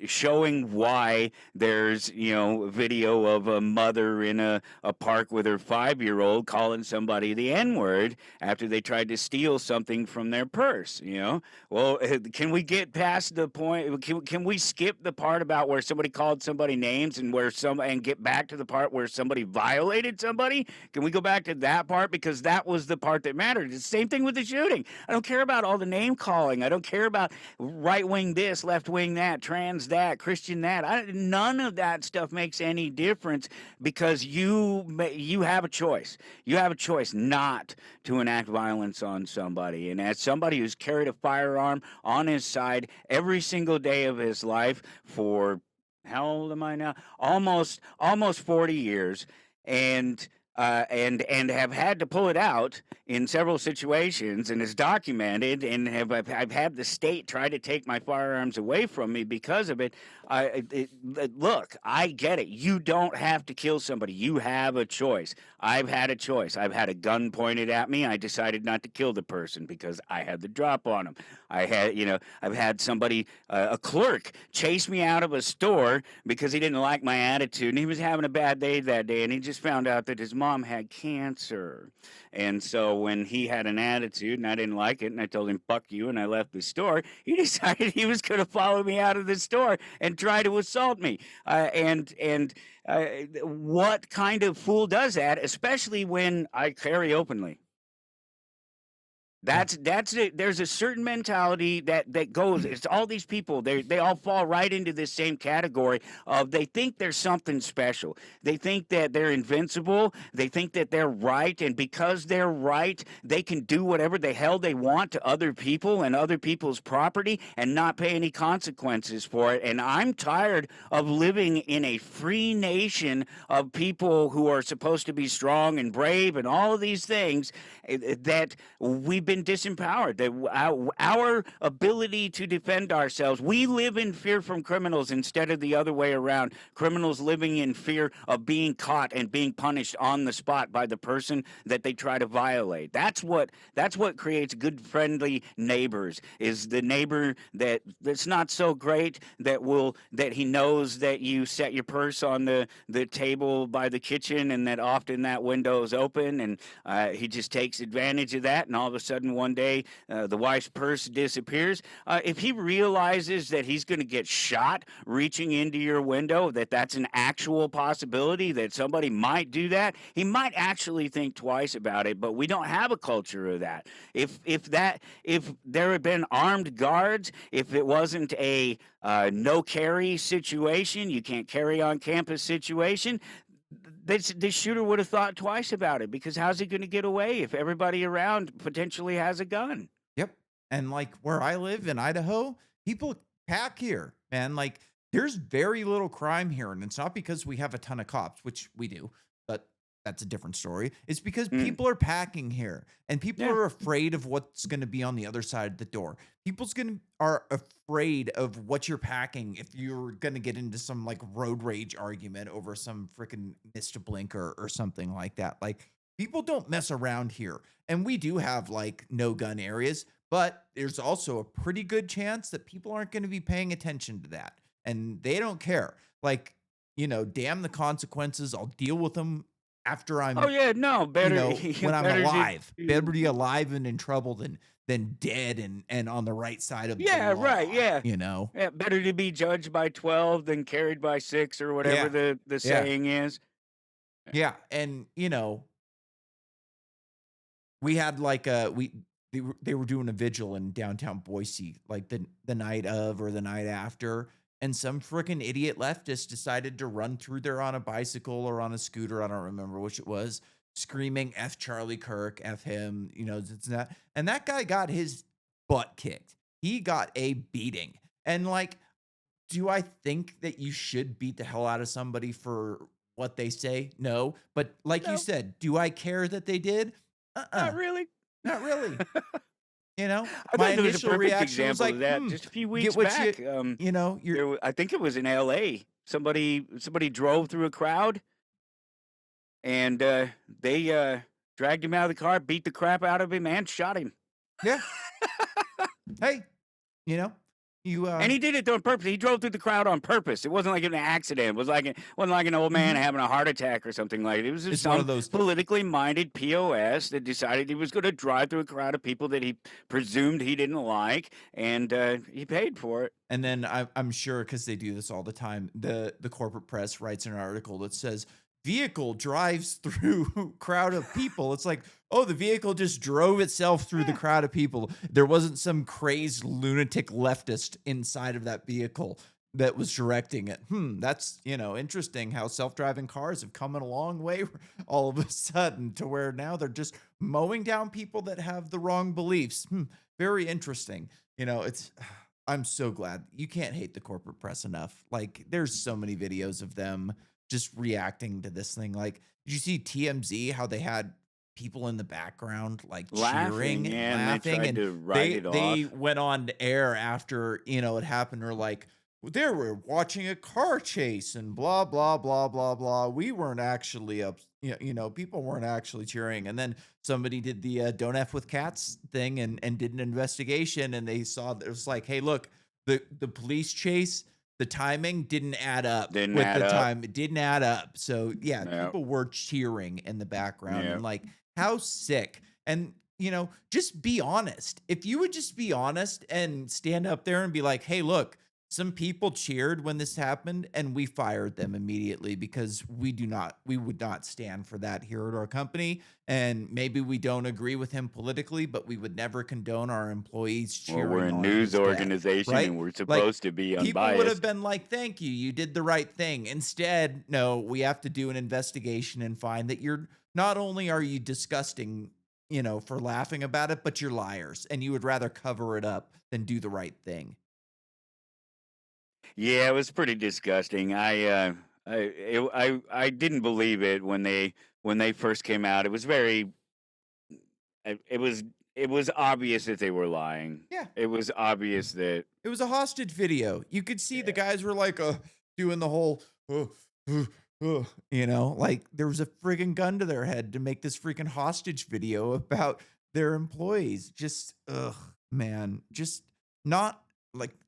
Speaker 2: showing why there's video of a mother in a park with her 5-year-old calling somebody the n-word after they tried to steal something from their purse. Well, can we get past the point? Can we skip the part about where somebody called somebody names and get back to the part where somebody violated somebody? Can we go back to that part, because that was the part that mattered? It's the same thing with the shooting. I don't care about all the name calling. I don't care about right wing this, left wing that, trans that, Christian that. None of that stuff makes any difference because you have a choice. You have a choice not to enact violence on somebody. And as somebody who's carried a firearm on his side every single day of his life for, how old am I now? Almost 40 years, and have had to pull it out in several situations, and is documented, and I've had the state try to take my firearms away from me because of it. Look, I get it. You don't have to kill somebody. You have a choice. I've had a choice. I've had a gun pointed at me. I decided not to kill the person because I had the drop on him. I've had somebody, a clerk, chase me out of a store because he didn't like my attitude, and he was having a bad day that day, and he just found out that his mom had cancer. And so when he had an attitude and I didn't like it and I told him, fuck you, and I left the store, he decided he was going to follow me out of the store and try to assault me. What kind of fool does that, especially when I carry openly?
Speaker 1: Yeah.
Speaker 2: That's it. There's a certain mentality that goes. It's all these people. They all fall right into this same category of they think there's something special. They think that they're invincible. They think that they're right, and because they're right, they can do whatever the hell they want to other people and other people's property and not pay any consequences for it. And I'm tired of living in a free nation of people who are supposed to be strong and brave and all of these things that we've been been disempowered. That our ability to defend ourselves, we live in fear from criminals instead of the other way around. Criminals living in fear of being caught and being punished on the spot by the person that they try to violate. That's what creates good friendly neighbors. Is the neighbor that's not so great, that he knows that you set your purse on the table by the kitchen, and that often that window is open, and he just takes advantage of that, and all of a sudden one day the wife's purse disappears. If he realizes that he's going to get shot reaching into your window, that's an actual possibility, that somebody might do that, he might actually think twice about it. But we don't have a culture of that. If there had been armed guards, if it wasn't a no carry situation, you can't carry on campus situation, this shooter would have thought twice about it, because how's he going to get away if everybody around potentially has a gun?
Speaker 1: Yep. And like where I live in Idaho, people pack here, man. Like there's very little crime here. And it's not because we have a ton of cops, which we do, but that's a different story. It's because
Speaker 2: Mm,
Speaker 1: people are packing here and people
Speaker 2: yeah.
Speaker 1: are afraid of what's going to be on the other side of the door. Are afraid of what you're packing if you're gonna get into some like road rage argument over some freaking missed blinker or something like that. Like people don't mess around here. And we do have like no gun areas, but there's also a pretty good chance that people aren't going to be paying attention to that. And they don't care. Like, damn the consequences. I'll deal with them after
Speaker 2: Oh
Speaker 1: I'm,
Speaker 2: yeah, no, better
Speaker 1: when I'm
Speaker 2: better
Speaker 1: alive. Better
Speaker 2: to
Speaker 1: be alive and in trouble than dead and on the right side of the
Speaker 2: yeah, right,
Speaker 1: law,
Speaker 2: yeah.
Speaker 1: you know?
Speaker 2: Yeah, better to be judged by 12 than carried by 6, or whatever
Speaker 1: Yeah.
Speaker 2: the
Speaker 1: Yeah.
Speaker 2: saying is.
Speaker 1: Yeah. And we had like they were doing a vigil in downtown Boise, like the night of or the night after, and some freaking idiot leftist decided to run through there on a bicycle or on a scooter, I don't remember which it was, screaming "F Charlie Kirk, F him," it's that, and that guy got his butt kicked. He got a beating, and like, do I think that you should beat the hell out of somebody for what they say? No, but like you
Speaker 2: No,
Speaker 1: said, do I care that they did?
Speaker 2: not
Speaker 1: Uh-uh,
Speaker 2: really.
Speaker 1: not really. You know,
Speaker 2: I
Speaker 1: my
Speaker 2: thought there was a
Speaker 1: initial
Speaker 2: perfect
Speaker 1: reaction was
Speaker 2: example of
Speaker 1: like,
Speaker 2: that just a few
Speaker 1: get
Speaker 2: weeks
Speaker 1: what
Speaker 2: back.
Speaker 1: you're
Speaker 2: I think it was in LA. Somebody drove through a crowd, and they dragged him out of the car, beat the crap out of him, and shot him.
Speaker 1: yeah, hey, you know, you
Speaker 2: And he did it on purpose. He drove through the crowd on purpose. It wasn't like an accident. Wasn't like an old man
Speaker 1: mhm.
Speaker 2: having a heart attack or something like it. It was just
Speaker 1: It's one
Speaker 2: some
Speaker 1: of those.
Speaker 2: politically minded POS that decided he was going to drive through a crowd of people that he presumed he didn't like, and he paid for it.
Speaker 1: And then I'm sure because they do this all the time, the corporate press writes an article that says vehicle drives through crowd of people. It's like, oh, the vehicle just drove itself through the
Speaker 2: Yeah.
Speaker 1: crowd of people. There wasn't some crazed lunatic leftist inside of that vehicle that was directing it. That's interesting how self-driving cars have come in a long way all of a sudden to where now they're just mowing down people that have the wrong beliefs. Very interesting. It's I'm so glad. You can't hate the corporate press enough. Like, there's so many videos of them just reacting to this thing. Like, did you see TMZ how they had people in the background like
Speaker 2: Laughing,
Speaker 1: cheering and
Speaker 2: yeah, and they
Speaker 1: laughing,
Speaker 2: tried
Speaker 1: and
Speaker 2: to write
Speaker 1: they
Speaker 2: it
Speaker 1: they
Speaker 2: off.
Speaker 1: went on air after it happened, or like they were watching a car chase and blah blah blah blah blah. We weren't actually up, people weren't actually cheering. And then somebody did the "don't f with cats" thing and did an investigation, and they saw that it was like, hey, look, the police chase, the timing didn't add up
Speaker 2: Didn't
Speaker 1: with
Speaker 2: add
Speaker 1: the
Speaker 2: up.
Speaker 1: time. It didn't add up. So yeah,
Speaker 2: Yeah,
Speaker 1: people were cheering in the background,
Speaker 2: yeah.
Speaker 1: and like, how sick. And just be honest. If you would just be honest and stand up there and be like, hey, look, some people cheered when this happened and we fired them immediately because we would not stand for that here at our company. And maybe we don't agree with him politically, but we would never condone our employees
Speaker 2: Well, we're
Speaker 1: cheering
Speaker 2: a
Speaker 1: on
Speaker 2: news
Speaker 1: his death,
Speaker 2: organization,
Speaker 1: right?
Speaker 2: and we're
Speaker 1: Like,
Speaker 2: supposed to be
Speaker 1: people would have
Speaker 2: unbiased.
Speaker 1: been like, thank you, you did the right thing. Instead, no, we have to do an investigation and find that you're not only are you disgusting, for laughing about it, but you're liars and you would rather cover it up than do the right thing.
Speaker 2: Yeah, it was pretty disgusting. I didn't believe it when they first came out. It was very it was it was obvious that they were lying.
Speaker 1: Yeah.
Speaker 2: It was obvious that
Speaker 1: It was a hostage video. You could see the
Speaker 2: yeah.
Speaker 1: guys were like, doing the whole, uh, uh, like there was a friggin' gun to their head to make this freaking hostage video about their employees. Just, ugh, man, just not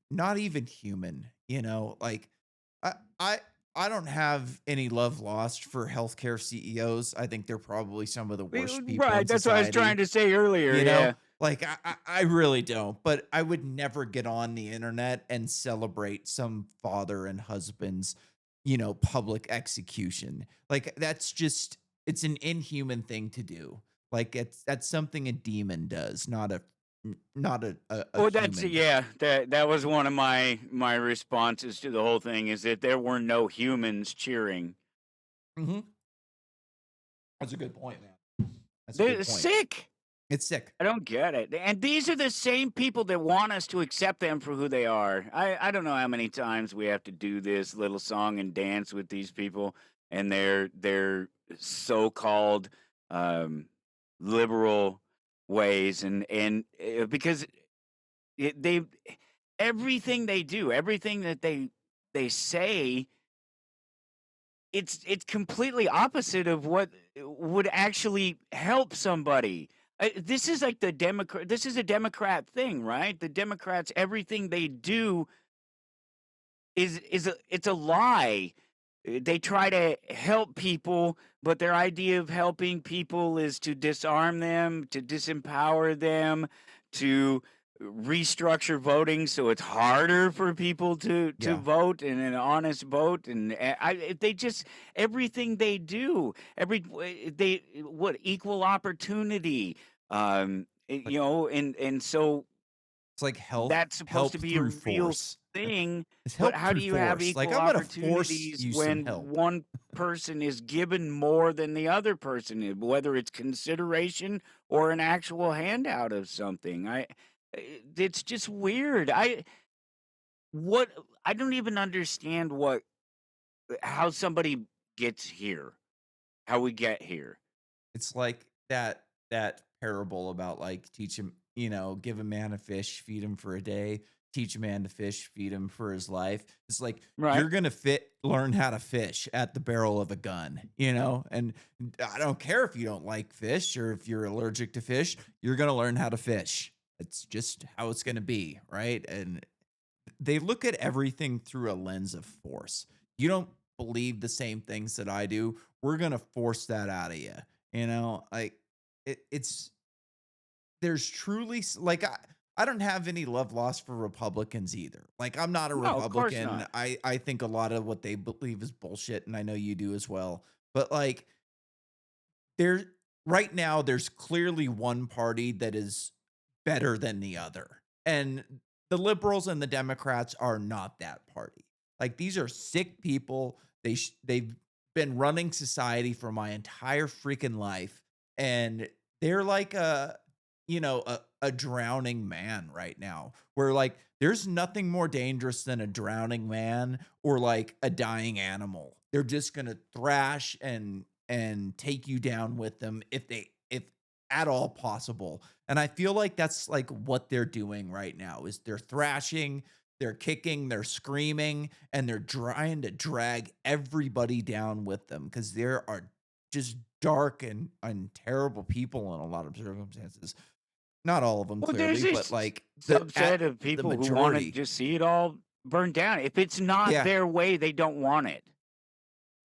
Speaker 1: not even human, like I, I, I don't have any love lost for healthcare CEOs. I think they're probably some of the worst people
Speaker 2: Right,
Speaker 1: in
Speaker 2: that's what I was trying
Speaker 1: society.
Speaker 2: to say earlier,
Speaker 1: You
Speaker 2: yeah.
Speaker 1: know? Like, I really don't, but I would never get on the internet and celebrate some father and husband's, public execution. Like, that's just it's an inhuman thing to do. Like, that's something a demon does, not a
Speaker 2: Well, that's
Speaker 1: human.
Speaker 2: yeah, that was one of my responses to the whole thing is that there were no humans cheering.
Speaker 1: Mhm. That's a good point, man. That's a
Speaker 2: They're
Speaker 1: good point.
Speaker 2: sick.
Speaker 1: It's sick.
Speaker 2: I don't get it. And these are the same people that want us to accept them for who they are. I don't know how many times we have to do this little song and dance with these people and their so-called um, liberal ways and because they everything they do, everything that they say it's completely opposite of what would actually help somebody. This is like the Democrat. This is a Democrat thing, right? The Democrats, everything they do is it's a lie. They try to help people, but their idea of helping people is to disarm them, to disempower them, to restructure voting so it's harder for people to
Speaker 1: Yeah.
Speaker 2: vote in an honest vote. And they just everything they do, they what equal opportunity,
Speaker 1: Like,
Speaker 2: and so
Speaker 1: it's like health
Speaker 2: that's supposed to
Speaker 1: help
Speaker 2: be a
Speaker 1: through
Speaker 2: real
Speaker 1: force.
Speaker 2: thing,
Speaker 1: It's
Speaker 2: but
Speaker 1: help
Speaker 2: how do
Speaker 1: through
Speaker 2: you have
Speaker 1: force. Like,
Speaker 2: equal
Speaker 1: I'm gonna force
Speaker 2: opportunities
Speaker 1: you some
Speaker 2: when
Speaker 1: help.
Speaker 2: one person is given more than the other person, whether it's consideration or an actual handout of something? It's just weird. What I don't even understand how somebody gets here, how we get here.
Speaker 1: It's like that parable about like teach him, give a man a fish, feed him for a day, teach a man to fish, feed him for his life. It's like
Speaker 2: Right.
Speaker 1: you're gonna learn how to fish at the barrel of a gun, and I don't care if you don't like fish or if you're allergic to fish, you're gonna learn how to fish. It's just how it's gonna be, right? And they look at everything through a lens of force. You don't believe the same things that I do. We're gonna force that out of you. Like it's there's truly like I don't have any love lost for Republicans either. Like I'm not a
Speaker 2: No, of course
Speaker 1: Republican.
Speaker 2: not.
Speaker 1: I think a lot of what they believe is bullshit, and I know you do as well. But like there right now, there's clearly one party that is better than the other. And the liberals and the Democrats are not that party. Like these are sick people. They've been running society for my entire freaking life, and they're like a drowning man right now. Where like there's nothing more dangerous than a drowning man or like a dying animal. They're just gonna thrash and take you down with them if at all possible. And I feel like that's like what they're doing right now is they're thrashing, they're kicking, they're screaming, and they're trying to drag everybody down with them because there are just dark and terrible people in a lot of circumstances. Not all of them
Speaker 2: Well, there's
Speaker 1: clearly, but
Speaker 2: this
Speaker 1: like
Speaker 2: subset of
Speaker 1: the
Speaker 2: people who want to
Speaker 1: majority.
Speaker 2: just see it all burned down. If it's not
Speaker 1: Yeah.
Speaker 2: their way, they don't want it.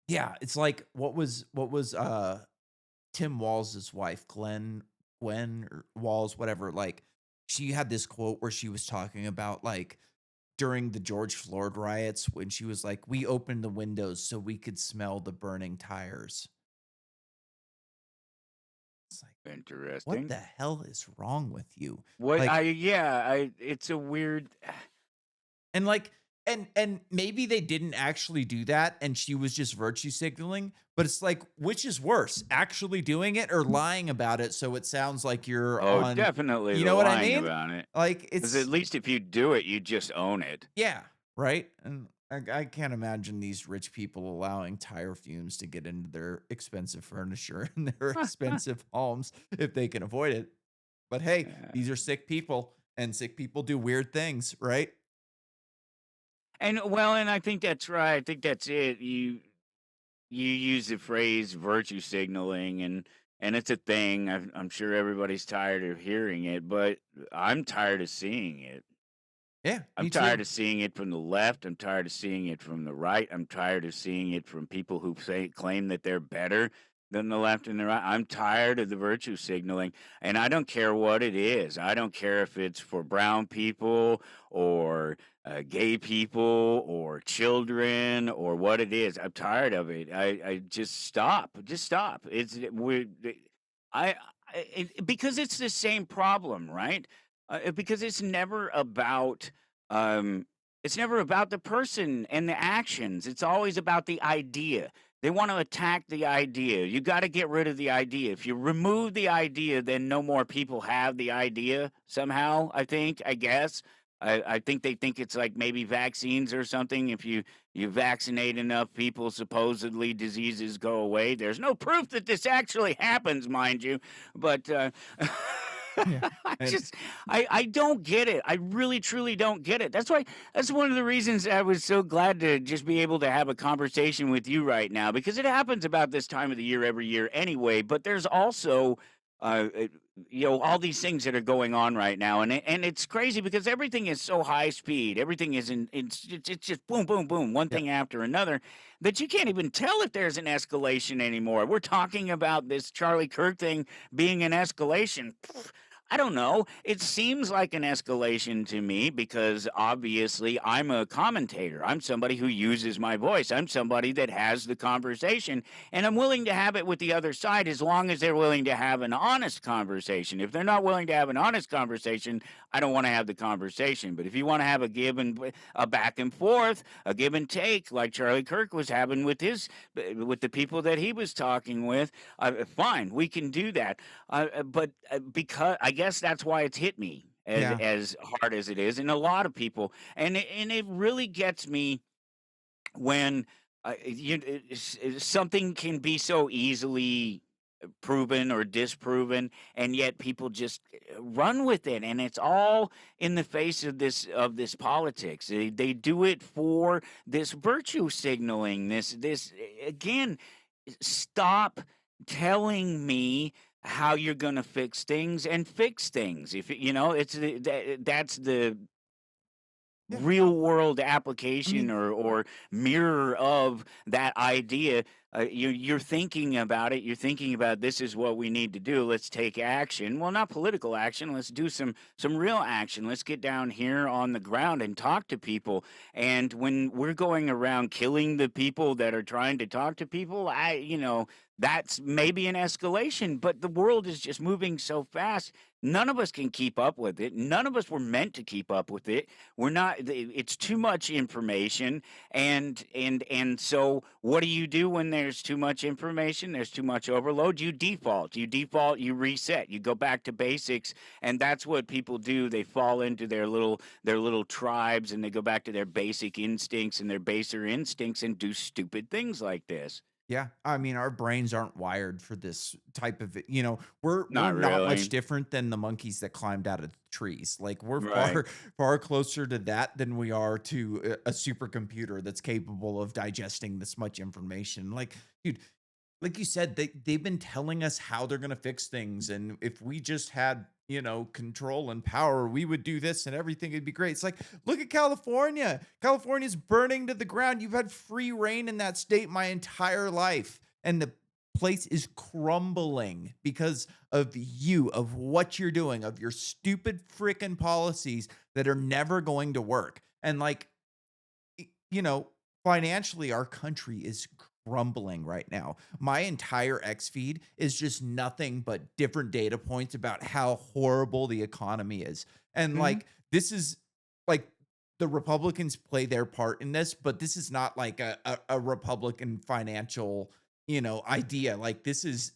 Speaker 1: Yeah, it's like what was Tim Walz's wife, Gwen or Walls, whatever, like, she had this quote where she was talking about, like, during the George Floyd riots when she was like, "We opened the windows so we could smell the burning tires." It's like, what
Speaker 2: Interesting.
Speaker 1: the hell is wrong with you?
Speaker 2: What I
Speaker 1: Like,
Speaker 2: yeah, I it's a weird
Speaker 1: and like and maybe they didn't actually do that and she was just virtue signaling, but it's like which is worse, actually doing it or lying about it so it sounds like you're
Speaker 2: oh,
Speaker 1: on,
Speaker 2: definitely
Speaker 1: you
Speaker 2: the
Speaker 1: know what I
Speaker 2: lying
Speaker 1: mean?
Speaker 2: about it.
Speaker 1: Like
Speaker 2: Because at
Speaker 1: it's
Speaker 2: least if you do it, you just own it.
Speaker 1: yeah, right? And I can't imagine these rich people allowing tire fumes to get into their expensive furniture and their expensive homes if they can avoid it. But hey,
Speaker 2: Uh,
Speaker 1: these are sick people, and sick people do weird things, right?
Speaker 2: and well, and I think that's right. I think that's it. You use the phrase virtue signaling, and it's a thing. I'm sure everybody's tired of hearing it, but I'm tired of seeing it.
Speaker 1: Yeah,
Speaker 2: I'm
Speaker 1: me
Speaker 2: tired
Speaker 1: too.
Speaker 2: of seeing it from the left. I'm tired of seeing it from the right. I'm tired of seeing it from people who say claim that they're better than the left and the right. I'm tired of the virtue signaling, and I don't care what it is. I don't care if it's for brown people or gay people or children or what it is. I'm tired of it. I just stop. Just stop. I, because it's the same problem, right? Because um, it's never about the person and the actions. It's always about the idea. They want to attack the idea. You got to get rid of the idea. If you remove the idea, then no more people have the idea somehow, I guess. I think they think it's like maybe vaccines or something. If you vaccinate enough people, supposedly diseases go away. There's no proof that this actually happens, mind you. But
Speaker 1: Yeah.
Speaker 2: I
Speaker 1: And
Speaker 2: just I don't get it. I really truly don't get it. That's one of the reasons I was so glad to just be able to have a conversation with you right now, because it happens about this time of the year every year anyway, but there's also uh uh, all these things that are going on right now, and it's crazy because everything is so high speed. Everything is it's just boom boom boom, one
Speaker 1: yeah.
Speaker 2: thing after another, that you can't even tell if there's an escalation anymore. We're talking about this Charlie Kirk thing being an escalation. I don't know. It seems like an escalation to me because obviously I'm a commentator. I'm somebody who uses my voice. I'm somebody that has the conversation, and I'm willing to have it with the other side as long as they're willing to have an honest conversation. If they're not willing to have an honest conversation, I don't want to have the conversation. But if you want to have a back and forth, a give and take, like Charlie Kirk was having with the people that he was talking with, fine, we can do that. But because I guess that's why it's hit me
Speaker 1: Yeah.
Speaker 2: as hard as it is, and a lot of people, and it really gets me when something can be so easily proven or disproven, and yet people just run with it, and it's all in the face of this politics. They do it for this virtue signaling. This again. Stop telling me how you're going to fix things and fix things. If it's that's the
Speaker 1: Yeah.
Speaker 2: real world
Speaker 1: I
Speaker 2: application
Speaker 1: mean,
Speaker 2: or mirror of that idea. You're thinking about it. You're thinking about, this is what we need to do. Let's take action. Well, not political action. Let's do some real action. Let's get down here on the ground and talk to people. And when we're going around killing the people that are trying to talk to people, that's maybe an escalation. But the world is just moving so fast. None of us can keep up with it. None of us were meant to keep up with it. We're not. It's too much information, and so what do you do when there's too much information? There's too much overload. You default. You default. You reset. You go back to basics, and that's what people do. They fall into their little tribes, and they go back to their basic instincts and their baser instincts and do stupid things like this.
Speaker 1: yeah, I mean, our brains aren't wired for this type of, we're
Speaker 2: Not
Speaker 1: not much
Speaker 2: really.
Speaker 1: different than the monkeys that climbed out of trees. Like we're
Speaker 2: Right.
Speaker 1: far far closer to that than we are to a supercomputer that's capable of digesting this much information. Like, dude, like you said, they've been telling us how they're gonna fix things, and if we just had, control and power, we would do this and everything would be great. It's like, look at California. California's burning to the ground. You've had free reign in that state my entire life, and the place is crumbling because of you, of what you're doing, of your stupid freaking policies that are never going to work. And like, you know, financially, our country is crumbling right now. My entire X feed is just nothing but different data points about how horrible the economy is. And
Speaker 2: Mhm.
Speaker 1: like, this is like the Republicans play their part in this, but this is not like a Republican financial, idea. Like this is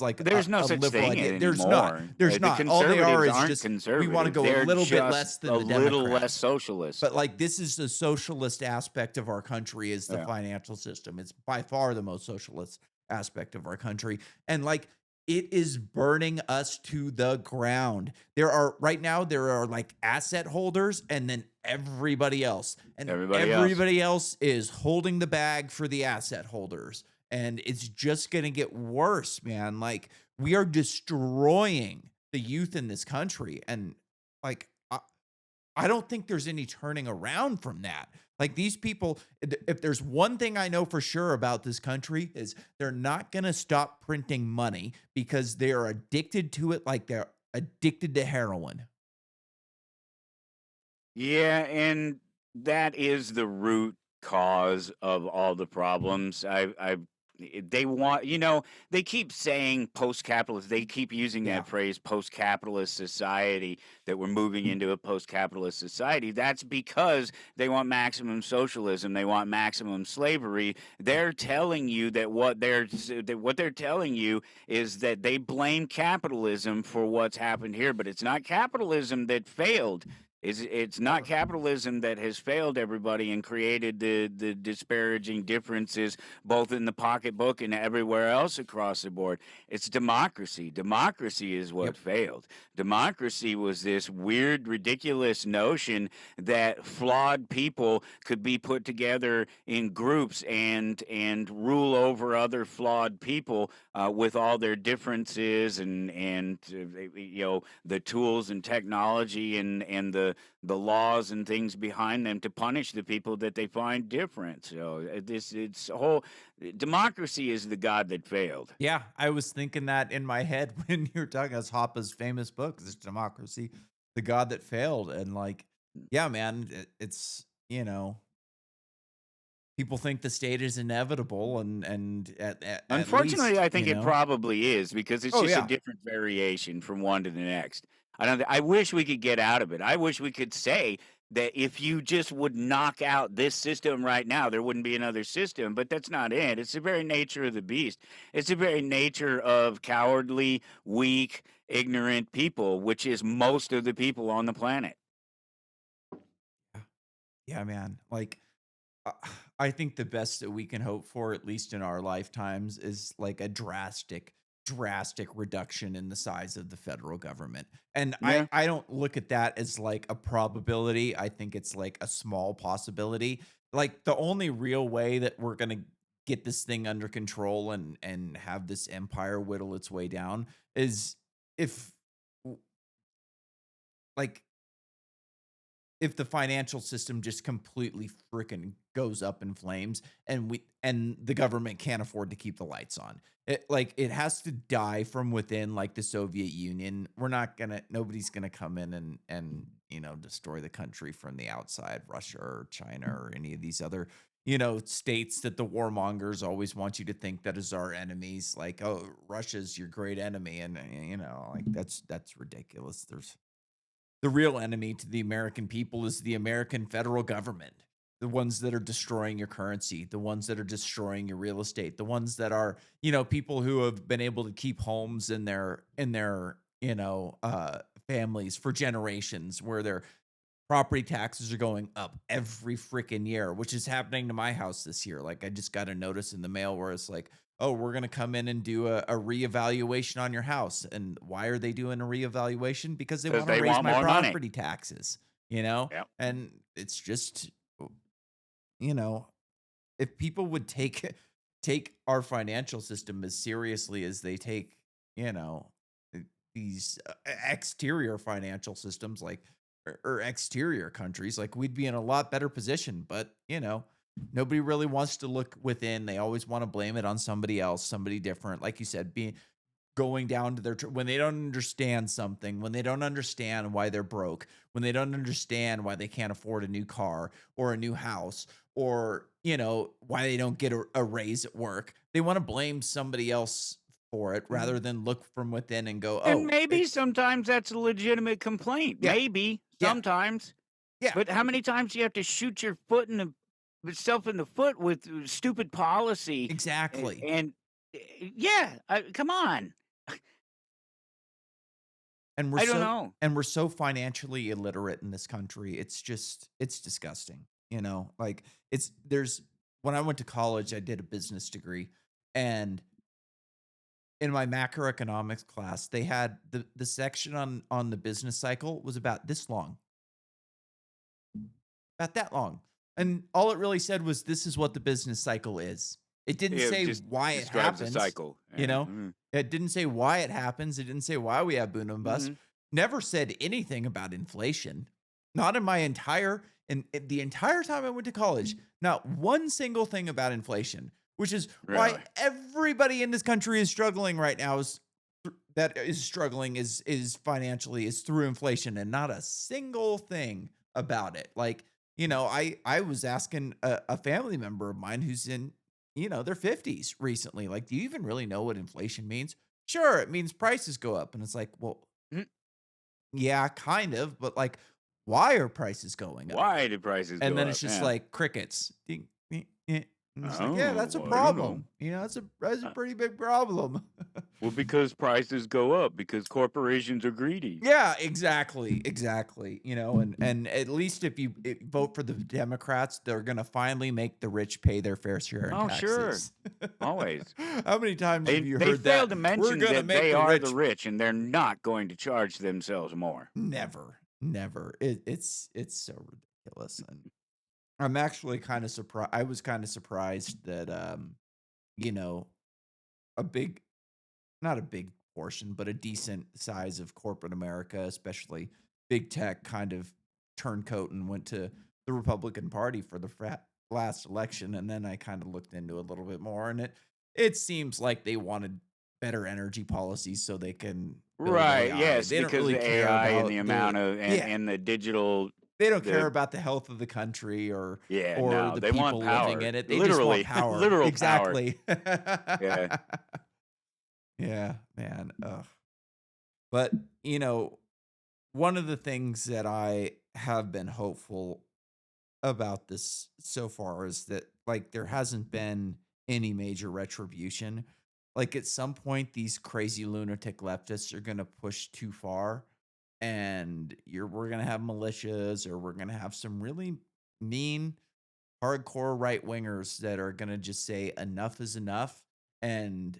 Speaker 1: like
Speaker 2: There's no
Speaker 1: a
Speaker 2: such
Speaker 1: liberal
Speaker 2: thing
Speaker 1: idea. There's not.
Speaker 2: anymore.
Speaker 1: There's
Speaker 2: The
Speaker 1: not. All they are
Speaker 2: conservatives
Speaker 1: is
Speaker 2: aren't
Speaker 1: just we want to
Speaker 2: conservative.
Speaker 1: go a
Speaker 2: They're
Speaker 1: little bit
Speaker 2: just
Speaker 1: less than
Speaker 2: a
Speaker 1: the
Speaker 2: little less
Speaker 1: Democrats. But
Speaker 2: socialist.
Speaker 1: like this is the socialist aspect of our country is the
Speaker 2: Yeah.
Speaker 1: financial system. It's by far the most socialist aspect of our country. And like It is burning us to the ground. There are right now, there are, like, asset holders and then everybody else, and
Speaker 2: Everybody else.
Speaker 1: everybody else is holding the bag for the asset holders, and it's just gonna get worse, man. Like, we are destroying the youth in this country, and, like, I don't think there's any turning around from that. Like these people, if there's one thing I know for sure about this country is they're not going to stop printing money because they are addicted to it like they're addicted to heroin.
Speaker 2: Yeah, and that is the root cause of all the problems. They want, they keep saying post-capitalist. They keep using
Speaker 1: Yeah.
Speaker 2: that phrase post-capitalist society, that we're moving into a post-capitalist society. That's because they want maximum socialism. They want maximum slavery. They're telling you that what they're telling you is that they blame capitalism for what's happened here, but it's not capitalism that failed. It's not capitalism that has failed everybody and created the disparaging differences both in the pocketbook and everywhere else across the board. It's democracy. Democracy is what
Speaker 1: Yep.
Speaker 2: failed. Democracy was this weird, ridiculous notion that flawed people could be put together in groups and rule over other flawed people with all their differences and the tools and technology and the laws and things behind them to punish the people that they find different. So it's a whole democracy is the god that failed.
Speaker 1: Yeah, I was thinking that in my head when you were talking as Hoppe's famous book, this Democracy, the God That Failed. And like, yeah, man, it's, people think the state is inevitable and at
Speaker 2: Unfortunately,
Speaker 1: least,
Speaker 2: I think it probably is because it's
Speaker 1: Oh
Speaker 2: just a
Speaker 1: yeah.
Speaker 2: different variation from one to the next. I wish we could get out of it. I wish we could say that if you just would knock out this system right now, there wouldn't be another system, but that's not it. It's the very nature of the beast. It's the very nature of cowardly, weak, ignorant people, which is most of the people on the planet.
Speaker 1: Yeah, man. Like, uh, I think the best that we can hope for, at least in our lifetimes, is like a drastic reduction in the size of the federal government. And
Speaker 2: Yeah.
Speaker 1: I don't look at that as like a probability. I think it's like a small possibility. Like the only real way that we're gonna get this thing under control and have this empire whittle its way down is if w- like if the financial system just completely freaking goes up in flames and the government can't afford to keep the lights on. It has to die from within like the Soviet Union. We're not gonna nobody's gonna come in and destroy the country from the outside, Russia or China or any of these other states that the warmongers always want you to think that is our enemies. Like, oh, Russia's your great enemy, and like that's ridiculous. There's the real enemy to the American people is the American federal government. The ones that are destroying your currency, the ones that are destroying your real estate, the ones that are, people who have been able to keep homes in their families for generations where their property taxes are going up every freaking year, which is happening to my house this year. Like I just got a notice in the mail where it's like, oh, we're gonna come in and do a reevaluation on your house. And why are they doing a reevaluation? Because they
Speaker 2: Because
Speaker 1: want to
Speaker 2: they
Speaker 1: raise
Speaker 2: want
Speaker 1: my
Speaker 2: more money.
Speaker 1: property taxes.
Speaker 2: Yep.
Speaker 1: And it's just, you know, if people would take our financial system as seriously as they take, you know, these exterior financial systems like or exterior countries, like we'd be in a lot better position. But nobody really wants to look within. They always want to blame it on somebody else, somebody different. Like you said, being going down to their when they don't understand something, when they don't understand why they're broke, when they don't understand why they can't afford a new car or a new house, or why they don't get a raise at work, they want to blame somebody else for it rather than look from within and go,
Speaker 2: And
Speaker 1: oh,
Speaker 2: maybe sometimes that's a legitimate complaint.
Speaker 1: yeah,
Speaker 2: Maybe
Speaker 1: yeah,
Speaker 2: sometimes.
Speaker 1: yeah,
Speaker 2: But how many times do you have to shoot your foot in the yourself in the foot with stupid policy?
Speaker 1: exactly.
Speaker 2: And yeah, come on.
Speaker 1: and we're
Speaker 2: I don't
Speaker 1: so
Speaker 2: know.
Speaker 1: and we're so financially illiterate in this country. It's disgusting. Like it's there's when I went to college, I did a business degree, and in my macroeconomics class, they had the section on the business cycle was about this long, about that long. And all it really said was this is what the business cycle is. It didn't
Speaker 2: Yeah, it
Speaker 1: say
Speaker 2: just
Speaker 1: why it
Speaker 2: describes a
Speaker 1: happens,
Speaker 2: cycle.
Speaker 1: you
Speaker 2: Yeah.
Speaker 1: know? It didn't say why it happens. It didn't say why we have boom and bust.
Speaker 2: Mhm.
Speaker 1: Never said anything about inflation. Not in my entire in the entire time I went to college. Not one single thing about inflation, which is why
Speaker 2: Really?
Speaker 1: everybody in this country is struggling right now that is struggling is financially is through inflation and not a single thing about it. Like, I was asking a family member of mine who's in, their 50s recently, like, do you even really know what inflation means? Sure, it means prices go up. And it's like, well,
Speaker 2: Mhm.
Speaker 1: yeah, kind of, but like, why are prices going up?
Speaker 2: Why did prices
Speaker 1: And
Speaker 2: go
Speaker 1: then it's
Speaker 2: up?
Speaker 1: just
Speaker 2: Yeah.
Speaker 1: like crickets. Ding, ding, ding. And it's like, yeah,
Speaker 2: Oh,
Speaker 1: that's a
Speaker 2: well, I don't know.
Speaker 1: problem. That's a
Speaker 2: Uh,
Speaker 1: pretty big problem.
Speaker 2: well, because prices go up because corporations are greedy.
Speaker 1: Yeah, exactly, exactly. And at least if you vote for the Democrats, they're gonna finally make the rich pay their fair share in
Speaker 2: Oh, sure.
Speaker 1: taxes.
Speaker 2: Always.
Speaker 1: How many times have you
Speaker 2: They
Speaker 1: heard
Speaker 2: fail
Speaker 1: that?
Speaker 2: to
Speaker 1: We're
Speaker 2: mention
Speaker 1: gonna
Speaker 2: that
Speaker 1: make
Speaker 2: they
Speaker 1: the
Speaker 2: are the
Speaker 1: rich.
Speaker 2: rich and they're not going to charge themselves more.
Speaker 1: Never, never. It's so ridiculous, and I'm actually kind of surprised. I was kind of surprised that you know, a big not a big portion, but a decent size of corporate America, especially big tech, kind of turncoat and went to the Republican Party for the last election. And then I kind of looked into it a little bit more, and it seems like they wanted better energy policies so they can build
Speaker 2: Right.
Speaker 1: AI.
Speaker 2: Yes,
Speaker 1: They don't
Speaker 2: because
Speaker 1: really
Speaker 2: the
Speaker 1: care
Speaker 2: AI and
Speaker 1: about
Speaker 2: the
Speaker 1: the
Speaker 2: amount of
Speaker 1: yeah.
Speaker 2: and the digital
Speaker 1: They don't care
Speaker 2: the
Speaker 1: about the health of the country
Speaker 2: yeah,
Speaker 1: or
Speaker 2: no,
Speaker 1: the
Speaker 2: they want
Speaker 1: people living
Speaker 2: power.
Speaker 1: in it. They just want
Speaker 2: Literally,
Speaker 1: power.
Speaker 2: literal power.
Speaker 1: Exactly.
Speaker 2: Yeah.
Speaker 1: Yeah, man. Ugh. But, you know, one of the things that I have been hopeful about this so far is that, like, there hasn't been any major retribution. Like, at some point, these crazy lunatic leftists are going to push too far, and we're going to have militias, or we're going to have some really mean hardcore right wingers that are going to just say enough is enough, and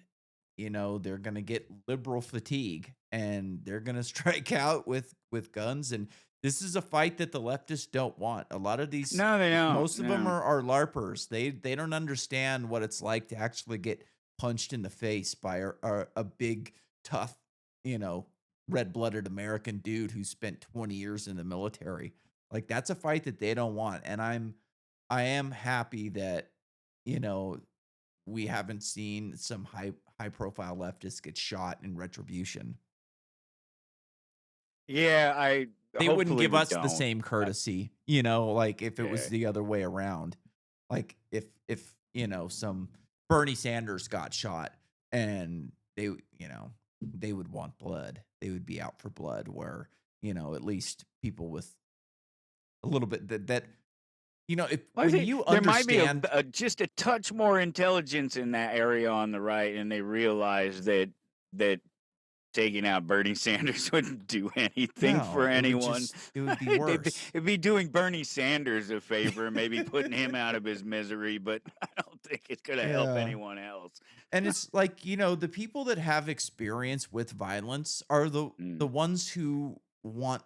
Speaker 1: they're going to get liberal fatigue, and they're going to strike out with guns. And this is a fight that the leftists don't want. A lot of these,
Speaker 2: No, they don't.
Speaker 1: most of them
Speaker 2: No.
Speaker 1: are larpers. They don't understand what it's like to actually get punched in the face by a big tough, you know red-blooded American dude who spent 20 years in the military. Like, that's a fight that they don't want. And I am happy that, you know, we haven't seen some high profile leftists get shot in retribution.
Speaker 2: Yeah, I
Speaker 1: They wouldn't
Speaker 2: hopefully
Speaker 1: give
Speaker 2: we
Speaker 1: us the
Speaker 2: don't.
Speaker 1: same
Speaker 2: I,
Speaker 1: courtesy, like if it was
Speaker 2: yeah.
Speaker 1: the other way around. Like if, some Bernie Sanders got shot and they would want blood. They would be out for blood, where, at least people with a little bit if
Speaker 2: Well, I
Speaker 1: when
Speaker 2: think
Speaker 1: you
Speaker 2: there might be
Speaker 1: understand.
Speaker 2: just a touch more intelligence in that area on the right, and they realize that taking out Bernie Sanders wouldn't do anything for
Speaker 1: No,
Speaker 2: anyone.
Speaker 1: it would be worse.
Speaker 2: It'd be doing Bernie Sanders a favor, maybe putting him out of his misery, but I don't think it's going to help
Speaker 1: Yeah.
Speaker 2: anyone else.
Speaker 1: And it's like, the people that have experience with violence are the
Speaker 2: Mm.
Speaker 1: ones who want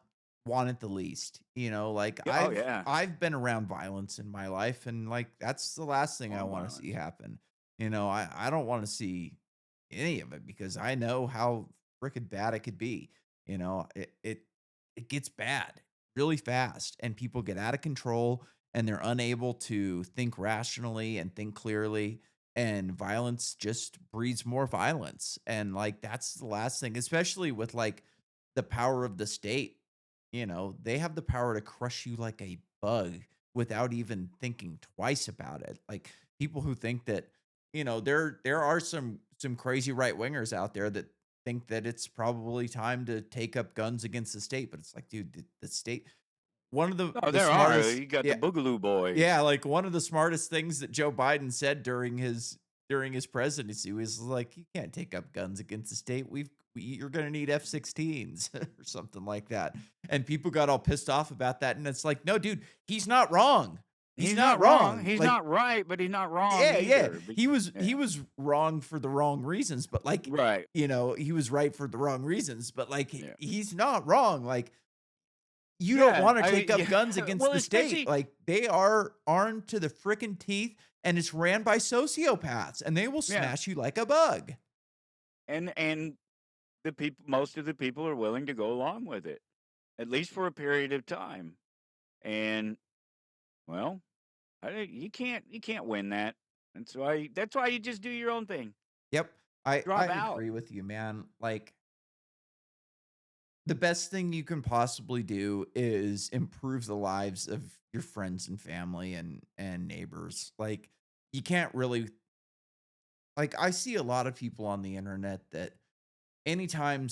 Speaker 1: it the least. Like,
Speaker 2: Yeah, oh yeah,
Speaker 1: I've been around violence in my life, and like that's the last thing I
Speaker 2: long
Speaker 1: want to see
Speaker 2: violence.
Speaker 1: happen. I don't want to see any of it, because I know how freaking bad it could be. It gets bad really fast, and people get out of control, and they're unable to think rationally and think clearly, and violence just breeds more violence. And like, that's the last thing, especially with like the power of the state. They have the power to crush you like a bug without even thinking twice about it. Like, people who think that, there are some crazy right wingers out there that think that it's probably time to take up guns against the state. But it's like, dude, the state, one of
Speaker 2: Oh,
Speaker 1: the
Speaker 2: there are.
Speaker 1: smartest.
Speaker 2: You got the
Speaker 1: Yeah,
Speaker 2: Boogaloo
Speaker 1: yeah,
Speaker 2: Boys.
Speaker 1: like, one of the smartest things that Joe Biden said during his presidency was like, "You can't take up guns against the state. You're gonna need F-16s," or something like that. And people got all pissed off about that, and it's like, "No, dude, he's not wrong. he's
Speaker 2: He's
Speaker 1: not
Speaker 2: not wrong.
Speaker 1: wrong.
Speaker 2: He's
Speaker 1: Like,
Speaker 2: not right, but he's not wrong
Speaker 1: yeah, yeah.
Speaker 2: either.
Speaker 1: He
Speaker 2: Yeah.
Speaker 1: was wrong for the wrong reasons, but like,
Speaker 2: Right.
Speaker 1: he was right for the wrong reasons, but like
Speaker 2: Yeah.
Speaker 1: he's not wrong. Like, you don't
Speaker 2: Yeah.
Speaker 1: want to take up
Speaker 2: Yeah.
Speaker 1: guns against
Speaker 2: Well,
Speaker 1: the state.
Speaker 2: especially
Speaker 1: Like, they are armed to the freaking teeth, and it's ran by sociopaths, and they will
Speaker 2: yeah.
Speaker 1: smash you like a bug.
Speaker 2: And the people, most of the people are willing to go along with it, at least for a period of time. And well, you can't win that. That's why you just do your own thing.
Speaker 1: Yep. I
Speaker 2: Drop out.
Speaker 1: agree with you, man. Like, the best thing you can possibly do is improve the lives of your friends and family and neighbors. Like, you can't really, like, I see a lot of people on the internet that anytime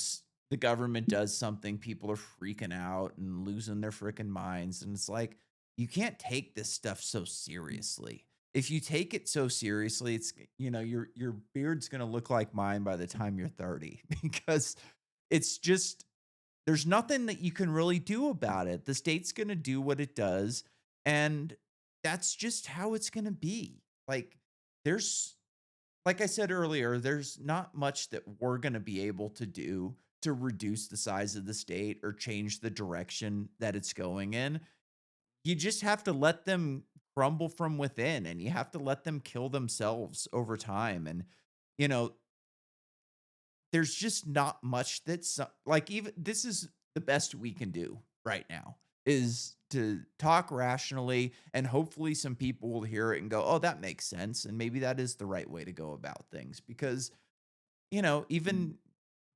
Speaker 1: the government does something, people are freaking out and losing their freaking minds. And it's like, you can't take this stuff so seriously. If you take it so seriously, your beard's gonna look like mine by the time you're 30 because it's just there's nothing that you can really do about it. The state's gonna do what it does, and that's just how it's gonna be. Like, there's like I said earlier, there's not much that we're going to be able to do to reduce the size of the state or change the direction that it's going in. You just have to let them crumble from within, and you have to let them kill themselves over time. And, you know, there's just not much that's like, even this is the best we can do right now is to talk rationally, and hopefully some people will hear it and go, "Oh, that makes sense." And maybe that is the right way to go about things because, even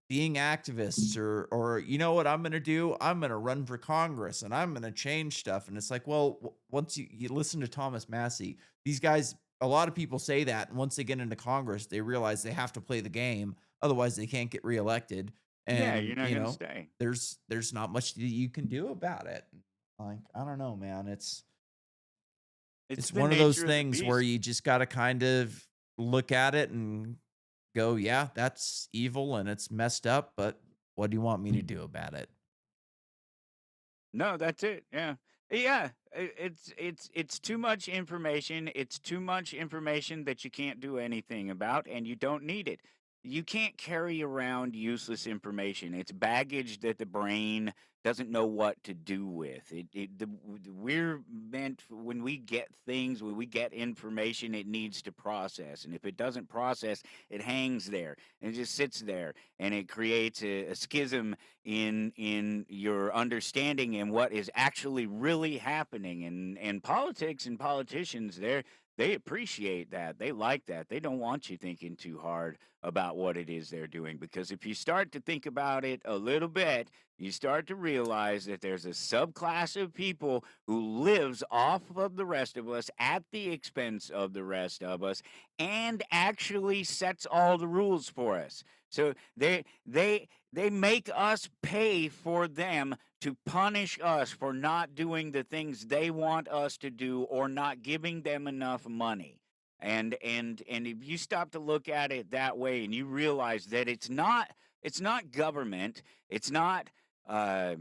Speaker 1: being activists or you know what I'm going to do? I'm going to run for Congress and I'm going to change stuff. And it's like, well, once you listen to Thomas Massey, these guys, a lot of people say that. And once they get into Congress, they realize they have to play the game. Otherwise they can't get reelected.
Speaker 2: Yeah,
Speaker 1: And,
Speaker 2: you're not gonna stay.
Speaker 1: there's not much that you can do about it. Like, I don't know, man.
Speaker 2: It's
Speaker 1: It's
Speaker 2: the
Speaker 1: one of those
Speaker 2: nature of the
Speaker 1: things where
Speaker 2: beast.
Speaker 1: you just got to kind of look at it and go, yeah, that's evil and it's messed up, but what do you want me to do about it?
Speaker 2: No, that's it. Yeah. Yeah. It's too much information. It's too much information that you can't do anything about, and you don't need it. You can't carry around useless information. It's baggage that the brain doesn't know what to do with. We're meant when we get things, when we get information, it needs to process, and if it doesn't process, it hangs there and it just sits there, and it creates a schism in your understanding and what is actually really happening. And politics and politicians, they appreciate that, they like that, they don't want you thinking too hard about what it is they're doing, because if you start to think about it a little bit, you start to realize that there's a subclass of people who lives off of the rest of us at the expense of the rest of us, and actually sets all the rules for us. So they make us pay for them to punish us for not doing the things they want us to do or not giving them enough money. And if you stop to look at it that way and you realize that it's not government, it's not uh,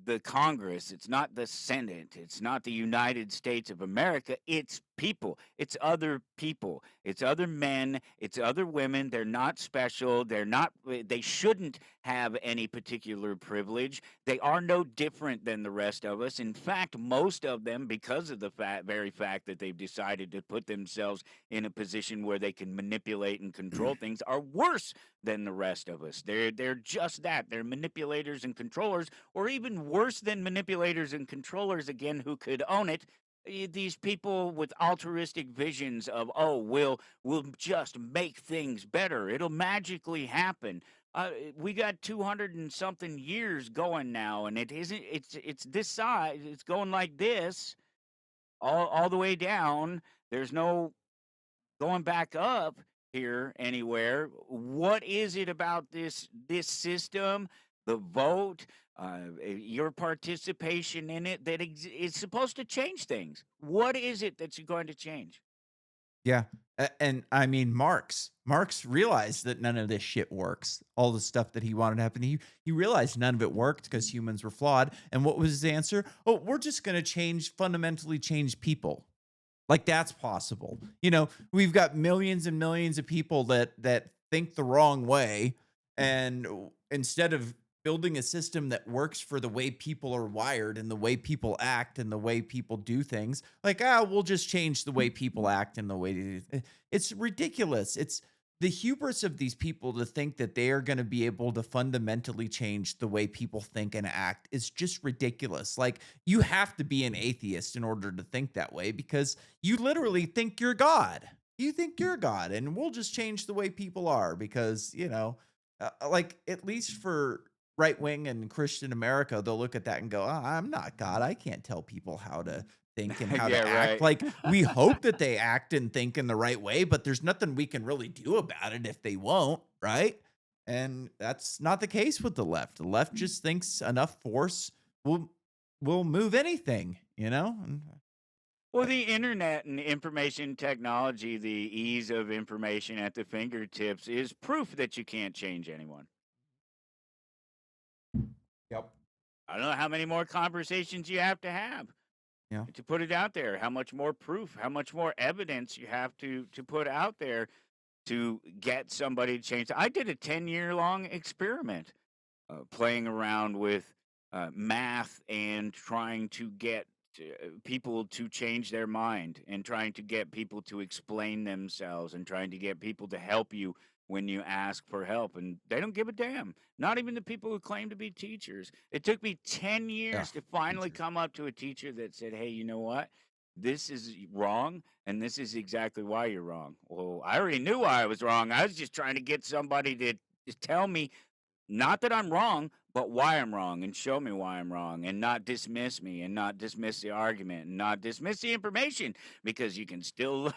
Speaker 2: the Congress, it's not the Senate, it's not the United States of America, it's people, it's other people, it's other men, it's other women. They're not special. They shouldn't have any particular privilege. They are no different than the rest of us. In fact, most of them, because of the very fact that they've decided to put themselves in a position where they can manipulate and control things, are worse than the rest of us. They're just that. They're manipulators and controllers, or even worse than manipulators and controllers, again, who could own it. These people with altruistic visions of, oh, we'll just make things better, it'll magically happen. We got 200 and something years going now, and it isn't. It's this size. It's going like this all the way down. There's no going back up here anywhere. What is it about this system, the vote, your participation in it, that is supposed to change things? What is it that's going to change?
Speaker 1: Yeah. And I mean, Marx realized that none of this shit works. All the stuff that he wanted to happen, he realized none of it worked because humans were flawed. And what was his answer? Oh, we're just going to fundamentally change people. Like that's possible. We've got millions and millions of people that think the wrong way, and instead of building a system that works for the way people are wired and the way people act and the way people do things, like we'll just change the way people act and the way it's ridiculous. It's the hubris of these people to think that they are going to be able to fundamentally change the way people think and act is just ridiculous. Like you have to be an atheist in order to think that way because you literally think you're God. You think you're God, and we'll just change the way people are because, like at least for right wing and Christian America, they'll look at that and go, I'm not God. I can't tell people how to think and how
Speaker 2: Yeah,
Speaker 1: to act.
Speaker 2: right.
Speaker 1: Like we hope that they act and think in the right way, but there's nothing we can really do about it if they won't, right? And that's not the case with the left. The left just thinks enough force will will move anything, you know? And
Speaker 2: Well, the internet and information technology, the ease of information at the fingertips is proof that you can't change anyone.
Speaker 1: Yep.
Speaker 2: I don't know how many more conversations you have
Speaker 1: Yeah.
Speaker 2: to put it out there. How much more proof, how much more evidence you have to put out there to get somebody to change. I did a 10-year long experiment playing around with math and trying to get people to change their mind and trying to get people to explain themselves and trying to get people to help you when you ask for help. And they don't give a damn. Not even the people who claim to be teachers. It took me 10
Speaker 1: Yeah.
Speaker 2: years to finally
Speaker 1: Teachers.
Speaker 2: come up to a teacher that said, hey, you know what? This is wrong, and this is exactly why you're wrong. Well, I already knew why I was wrong. I was just trying to get somebody to tell me not that I'm wrong, but why I'm wrong and show me why I'm wrong and not dismiss me and not dismiss the argument and not dismiss the information because you can still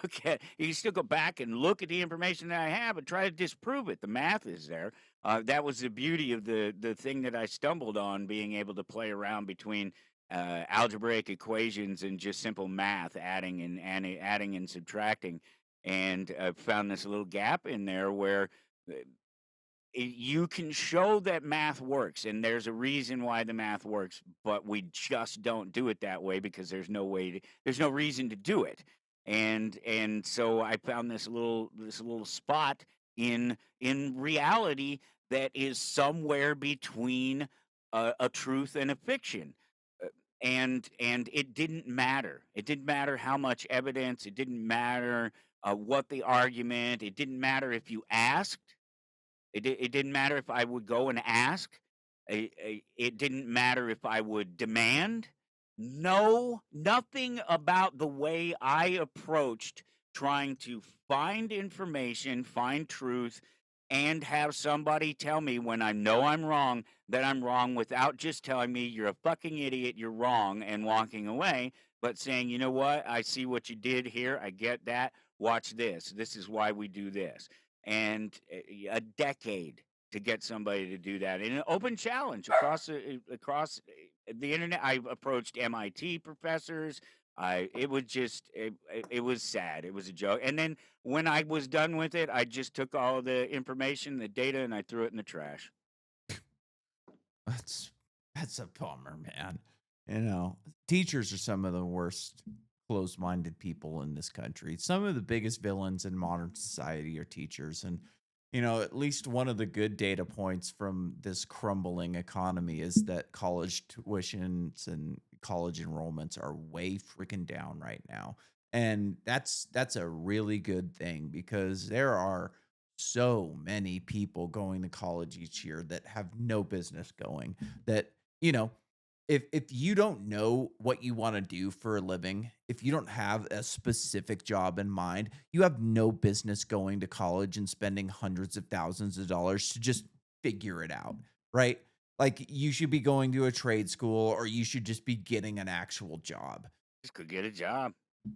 Speaker 2: you can still go back and look at the information that I have and try to disprove it. The math is there. That was the beauty of the thing that I stumbled on, being able to play around between algebraic equations and just simple math, adding and subtracting, and found this little gap in there where uh, you can show that math works and there's a reason why the math works, but we just don't do it that way because there's no reason to do it. And so I found this little spot in reality that is somewhere between a truth and a fiction. Uh, and it didn't matter. It didn't matter how much evidence, it didn't matter what the argument, it didn't matter if you asked, it didn't matter if I would go and ask. It didn't matter if I would demand. No, nothing about the way I approached trying to find information, find truth, and have somebody tell me when I know I'm wrong that I'm wrong without just telling me you're a fucking idiot, you're wrong, and walking away, but saying, you know what, I see what you did here, I get that. Watch this. This is why we do this, and a decade to get somebody to do that in an open challenge across the internet. I've approached MIT professors. I it was just it was sad. It was a joke. And then when I was done with it, I just took all the information, the data, and I threw it in the trash.
Speaker 1: That's that's a bummer, man. Teachers are some of the worst closed-minded people in this country. Some of the biggest villains in modern society are teachers. And at least one of the good data points from this crumbling economy is that college tuitions and college enrollments are way freaking down right now. And that's a really good thing because there are so many people going to college each year that have no business going. That you know if you don't know what you want to do for a living, if you don't have a specific job in mind, you have no business going to college and spending hundreds of thousands of dollars to just figure it out, right? Like you should be going to a trade school or you should just be getting an actual job.
Speaker 2: Just could get a job,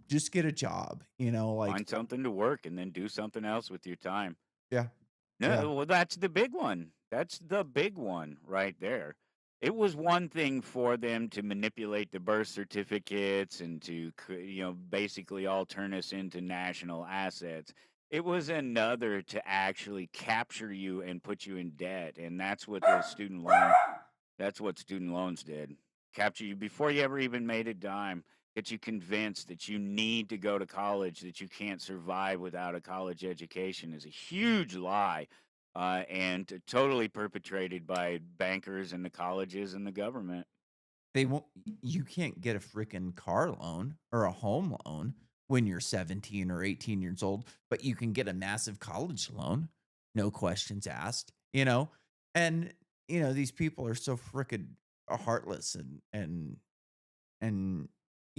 Speaker 1: Just get a job, like
Speaker 2: find something to work, and then do something else with your time.
Speaker 1: yeah. Yeah.
Speaker 2: No, well, that's the big one. That's the big one right there. It was one thing for them to manipulate the birth certificates and to, basically all turn us into national assets. It was another to actually capture you and put you in debt, and that's what student loans did. Capture you before you ever even made a dime, get you convinced that you need to go to college, that you can't survive without a college education is a huge lie, and totally perpetrated by bankers and the colleges and the government.
Speaker 1: They won't you can't get a freaking car loan or a home loan when you're 17 or 18 years old, but you can get a massive college loan, no questions asked, you know? And, these people are so freaking heartless and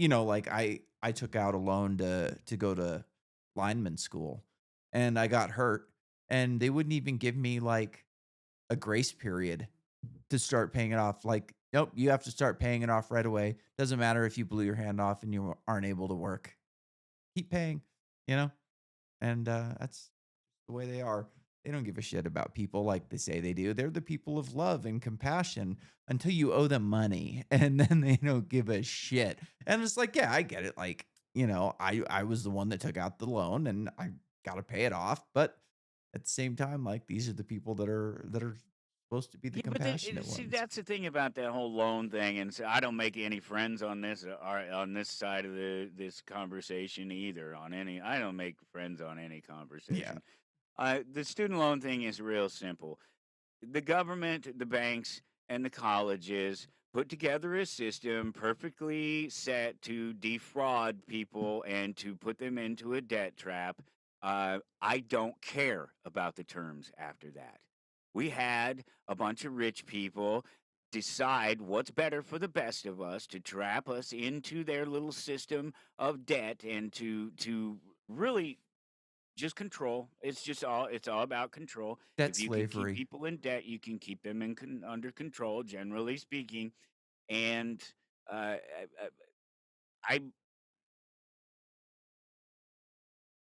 Speaker 1: like I took out a loan to go to lineman school and I got hurt and they wouldn't even give me like a grace period to start paying it off. Like, nope, you have to start paying it off right away. Doesn't matter if you blew your hand off and you aren't able to work. Keep paying, you know? And that's the way they are. They don't give a shit about people like they say they do. They're the people of love and compassion until you owe them money and then they don't give a shit. And it's like, yeah, I get it. Like, I was the one that took out the loan and I got to pay it off, but at the same time like these are the people that are supposed to be the
Speaker 2: Yeah, but
Speaker 1: compassionate
Speaker 2: see,
Speaker 1: ones.
Speaker 2: that's the thing about that whole loan thing, and so I don't make any friends on this or on this side of this conversation either. I don't make friends on any
Speaker 1: Yeah.
Speaker 2: conversation. The student loan thing is real simple. The government, the banks, and the colleges put together a system perfectly set to defraud people and to put them into a debt trap. I don't care about the terms after that. We had a bunch of rich people decide what's better for the best of us to trap us into their little system of debt and to really just control. It's all about control.
Speaker 1: Debt
Speaker 2: If you can keep
Speaker 1: slavery.
Speaker 2: people in debt, you can keep them under control, generally speaking. And uh, I,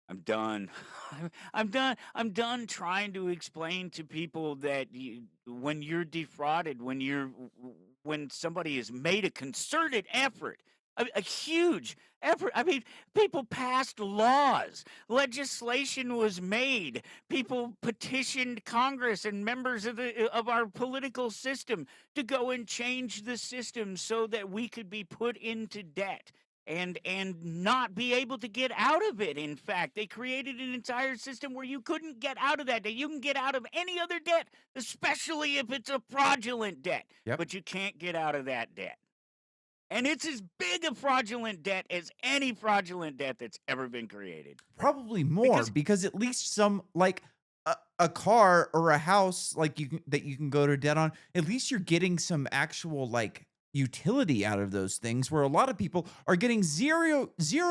Speaker 2: I'm done. I'm done. I'm done trying to explain to people that when you're defrauded, when somebody has made a concerted effort, a huge effort. I mean, people passed laws, legislation was made, people petitioned Congress and members of our political system to go and change the system so that we could be put into debt and not be able to get out of it. In fact, they created an entire system where you couldn't get out of that debt. You can get out of any other debt, especially if it's a fraudulent debt,
Speaker 1: Yep.
Speaker 2: but you can't get out of that debt. And it's as big a fraudulent debt as any fraudulent debt that's ever been created.
Speaker 1: Probably more
Speaker 2: Because
Speaker 1: because at least some like a car or a house like you can go to debt on, at least you're getting some actual like utility out of those things where a lot of people are getting zero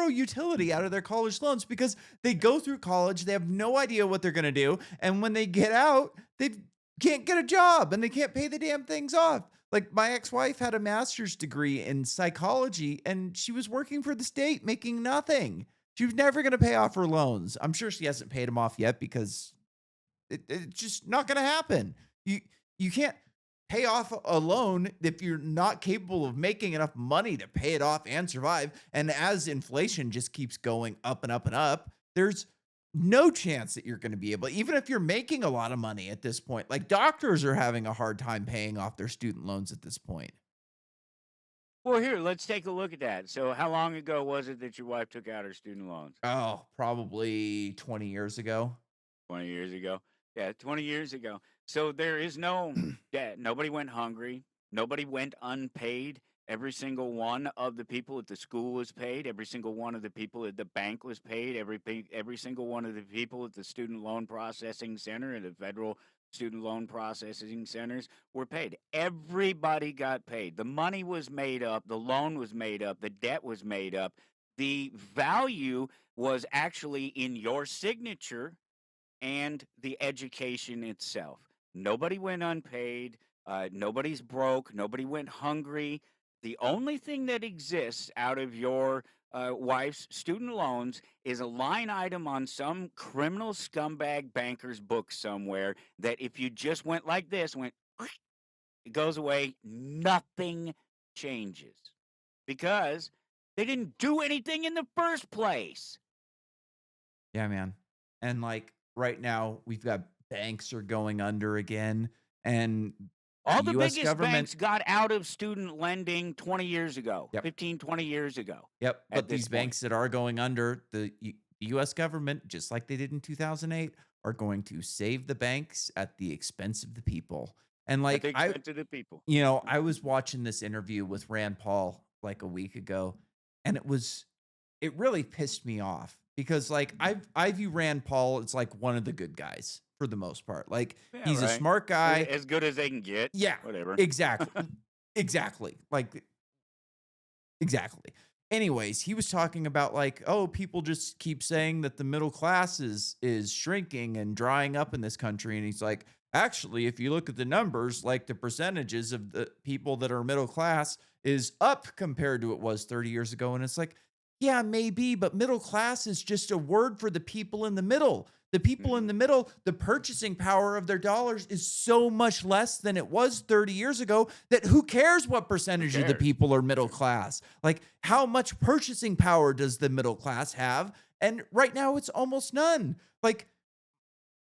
Speaker 1: utility out of their college loans because they go through college, they have no idea what they're going to do, and when they get out, they can't get a job and they can't pay the damn things off. Like my ex-wife had a master's degree in psychology and she was working for the state making nothing. She was never gonna pay off her loans. I'm sure she hasn't paid them off yet because it's just not gonna happen. You can't pay off a loan if you're not capable of making enough money to pay it off and survive. And as inflation just keeps going up and up and up, there's no chance that you're gonna be able, even if you're making a lot of money at this point. Like doctors are having a hard time paying off their student loans at this point.
Speaker 2: well, here, let's take a look at that. So, how long ago was it that your wife took out her student loans?
Speaker 1: Oh, probably 20 years ago.
Speaker 2: 20 years ago. Yeah, 20 years ago. So there is no debt. Nobody went hungry. Nobody went unpaid. Every single one of the people at the school was paid. Every single one of the people at the bank was paid. Every single one of the people at the student loan processing center and the federal student loan processing centers were paid. Everybody got paid. The money was made up. The loan was made up. The debt was made up. The value was actually in your signature and the education itself. Nobody went unpaid. Nobody's broke. Nobody went hungry. The only thing that exists out of your wife's student loans is a line item on some criminal scumbag banker's book somewhere that if you just went like this, went it goes away, nothing changes because they didn't do anything in the first place.
Speaker 1: Yeah, man. And like right now, we've got banks are going under again, and the
Speaker 2: All the
Speaker 1: US
Speaker 2: biggest
Speaker 1: government.
Speaker 2: banks got out of student lending 20 years ago,
Speaker 1: Yep.
Speaker 2: 15, 20 years ago
Speaker 1: Yep,
Speaker 2: at
Speaker 1: but
Speaker 2: this
Speaker 1: these
Speaker 2: point.
Speaker 1: banks that are going under, the US government, just like they did in 2008, are going to save the banks at the expense of the people. And
Speaker 2: At the
Speaker 1: like
Speaker 2: expense of the people.
Speaker 1: I was watching this interview with Rand Paul like a week ago, and it really pissed me off because like I view Rand Paul as like one of the good guys for the most part. Like
Speaker 2: Yeah,
Speaker 1: he's a
Speaker 2: right.
Speaker 1: smart guy.
Speaker 2: As good as they can get.
Speaker 1: Yeah,
Speaker 2: Whatever.
Speaker 1: exactly. Exactly. Like exactly. Anyways, he was talking about like, oh, people just keep saying that the middle class is shrinking and drying up in this country. And he's like, actually, if you look at the numbers, like the percentages of the people that are middle class is up compared to it was 30 years ago. And it's like, yeah, maybe, but middle class is just a word for the people in the middle. The people in
Speaker 2: Mhm.
Speaker 1: the middle, the purchasing power of their dollars is so much less than it was 30 years ago that who cares what
Speaker 2: Who
Speaker 1: percentage of the
Speaker 2: cares?
Speaker 1: people are middle class? Like, how much purchasing power does the middle class have? And right now, it's almost none. Like,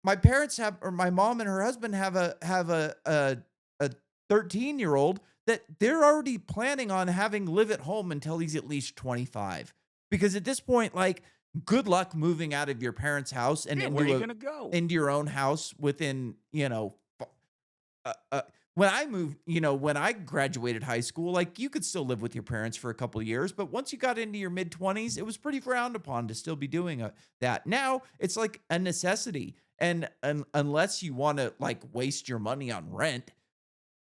Speaker 1: my parents have, or my mom and her husband have a 13-year-old that they're already planning on having live at home until he's at least 25. Because at this point, like, good luck moving out of your parents' house and
Speaker 2: Yeah, where are you gonna go?
Speaker 1: into your own house within, uh, uh, when I moved, when I graduated high school, like you could still live with your parents for a couple of years, but once you got into your mid 20s, it was pretty frowned upon to still be doing that. Now it's like a necessity. And unless you want to like waste your money on rent,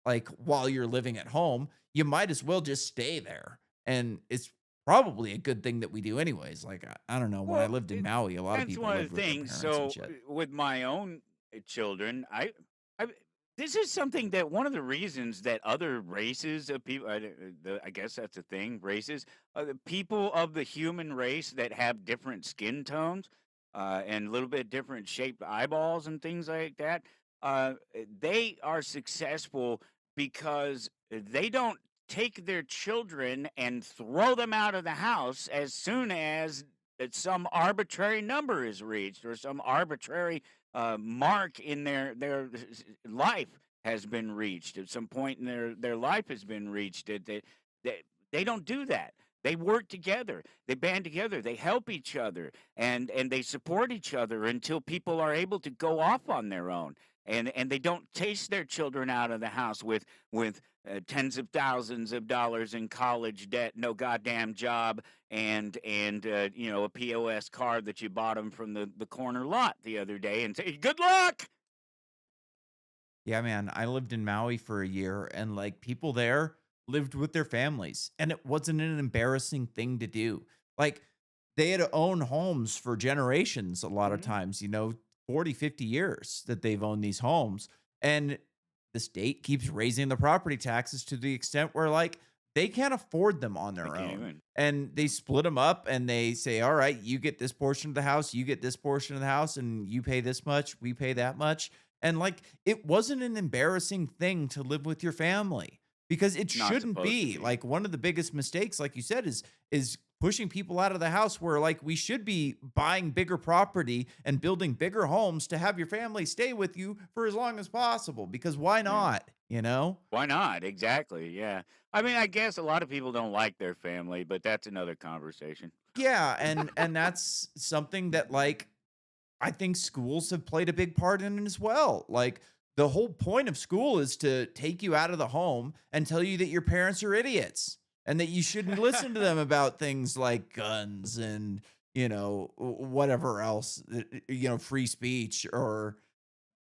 Speaker 1: like while you're living at home, you might as well just stay there. And it's probably a good thing that we do anyways. Like, I don't know. When I
Speaker 2: Well,
Speaker 1: lived in
Speaker 2: it
Speaker 1: Maui, a lot of
Speaker 2: that's
Speaker 1: people
Speaker 2: one of
Speaker 1: lived
Speaker 2: the
Speaker 1: with their
Speaker 2: things.
Speaker 1: parents and
Speaker 2: So,
Speaker 1: shit.
Speaker 2: with my own children, I this is something that one of the reasons that other races of people, I guess that's a thing, races, the people of the human race that have different skin tones and a little bit different shaped eyeballs and things like that, they are successful because they don't take their children and throw them out of the house as soon as that some arbitrary number is reached or some arbitrary mark in life has been reached at some point in their life has been reached they, they don't do that. They work together, they band together, they help each other, and they support each other until people are able to go off on their own, and they don't chase their children out of the house with tens of thousands of dollars in college debt, no goddamn job, and a POS card that you bought them from the corner lot the other day, and say, "Good luck."
Speaker 1: Yeah, man. I lived in Maui for a year and like people there lived with their families and it wasn't an embarrassing thing to do. Like they had owned homes for generations a lot of
Speaker 2: Mhm.
Speaker 1: times, 40, 50 years that they've owned these homes. And the state keeps raising the property taxes to the extent where like they can't afford them on
Speaker 2: They
Speaker 1: their
Speaker 2: can't
Speaker 1: own.
Speaker 2: even.
Speaker 1: And they split them up and they say, all right, you get this portion of the house, you get this portion of the house, and you pay this much, we pay that much. And like it wasn't an embarrassing thing to live with your family because it
Speaker 2: It's not
Speaker 1: shouldn't
Speaker 2: supposed to
Speaker 1: be.
Speaker 2: be.
Speaker 1: Like one of the biggest mistakes, like you said, is pushing people out of the house where like we should be buying bigger property and building bigger homes to have your family stay with you for as long as possible because why
Speaker 2: Yeah.
Speaker 1: not, you know?
Speaker 2: Why not? Exactly. Yeah. I mean, I guess a lot of people don't like their family, but that's another conversation.
Speaker 1: Yeah, and that's something that like I think schools have played a big part in it as well. Like the whole point of school is to take you out of the home and tell you that your parents are idiots and that you shouldn't listen to them about things like guns and, whatever else, free speech or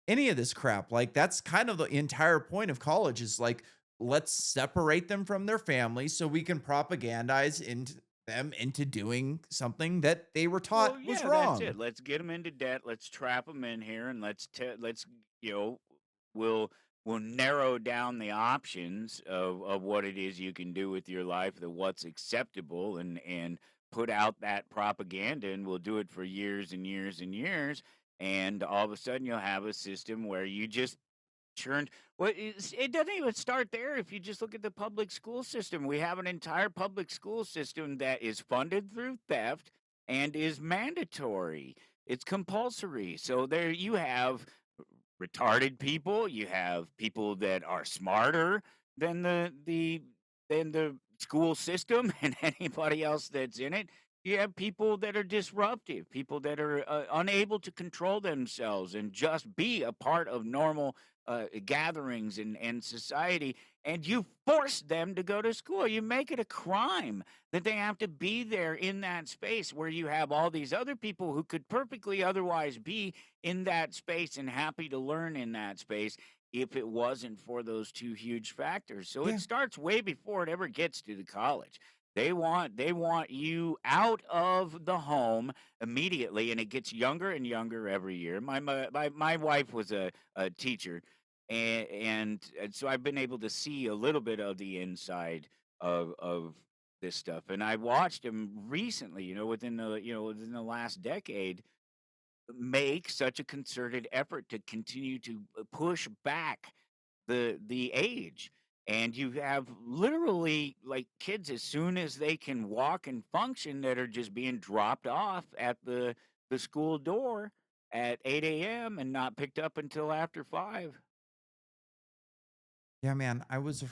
Speaker 1: any of this crap. Like that's kind of the entire point of college is like let's separate them from their families so we can propagandize into them into doing something that they were taught
Speaker 2: Well,
Speaker 1: was
Speaker 2: yeah, that's
Speaker 1: wrong.
Speaker 2: it. Let's get them into debt. Let's trap them in here, and let's you know we'll we'll narrow down the options of what it is you can do with your life, the what's acceptable, and put out that propaganda, and we'll do it for years and years and years, and all of a sudden you'll have a system where you just churned. Well, it doesn't even start there. If you just look at the public school system, we have an entire public school system that is funded through theft and is mandatory. It's compulsory. So there you have retarded people, you have people that are smarter than the school system and anybody else that's in it. You have people that are disruptive, people that are unable to control themselves and just be a part of normal gatherings and society, and you force them to go to school. You make it a crime that they have to be there in that space where you have all these other people who could perfectly otherwise be in that space and happy to learn in that space if it wasn't for those two huge factors. So it
Speaker 1: Yeah.
Speaker 2: starts way before it ever gets to the college. They want you out of the home immediately, and it gets younger and younger every year. My wife was a teacher, and so I've been able to see a little bit of the inside of this stuff. And I watched him recently, within the last decade, make such a concerted effort to continue to push back the age. And you have literally like kids as soon as they can walk and function that are just being dropped off at the school door at 8 a.m. and not picked up until after 5.
Speaker 1: Yeah, man, I was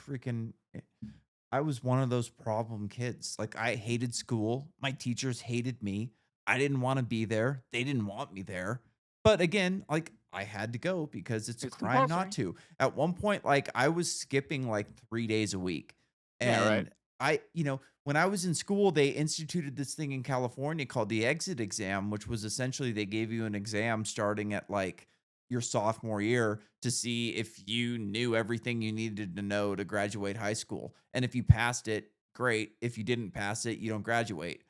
Speaker 1: one of those problem kids. Like, I hated school. My teachers hated me. I didn't want to be there. They didn't want me there. But again, like, I had to go because it's a
Speaker 2: It's
Speaker 1: crime not
Speaker 2: compulsory.
Speaker 1: to. At one point, like, I was skipping like 3 days a week.
Speaker 2: Yeah, right.
Speaker 1: And when I was in school, they instituted this thing in California called the exit exam, which was essentially they gave you an exam starting at like your sophomore year to see if you knew everything you needed to know to graduate high school. And if you passed it, great. If you didn't pass it, you don't graduate.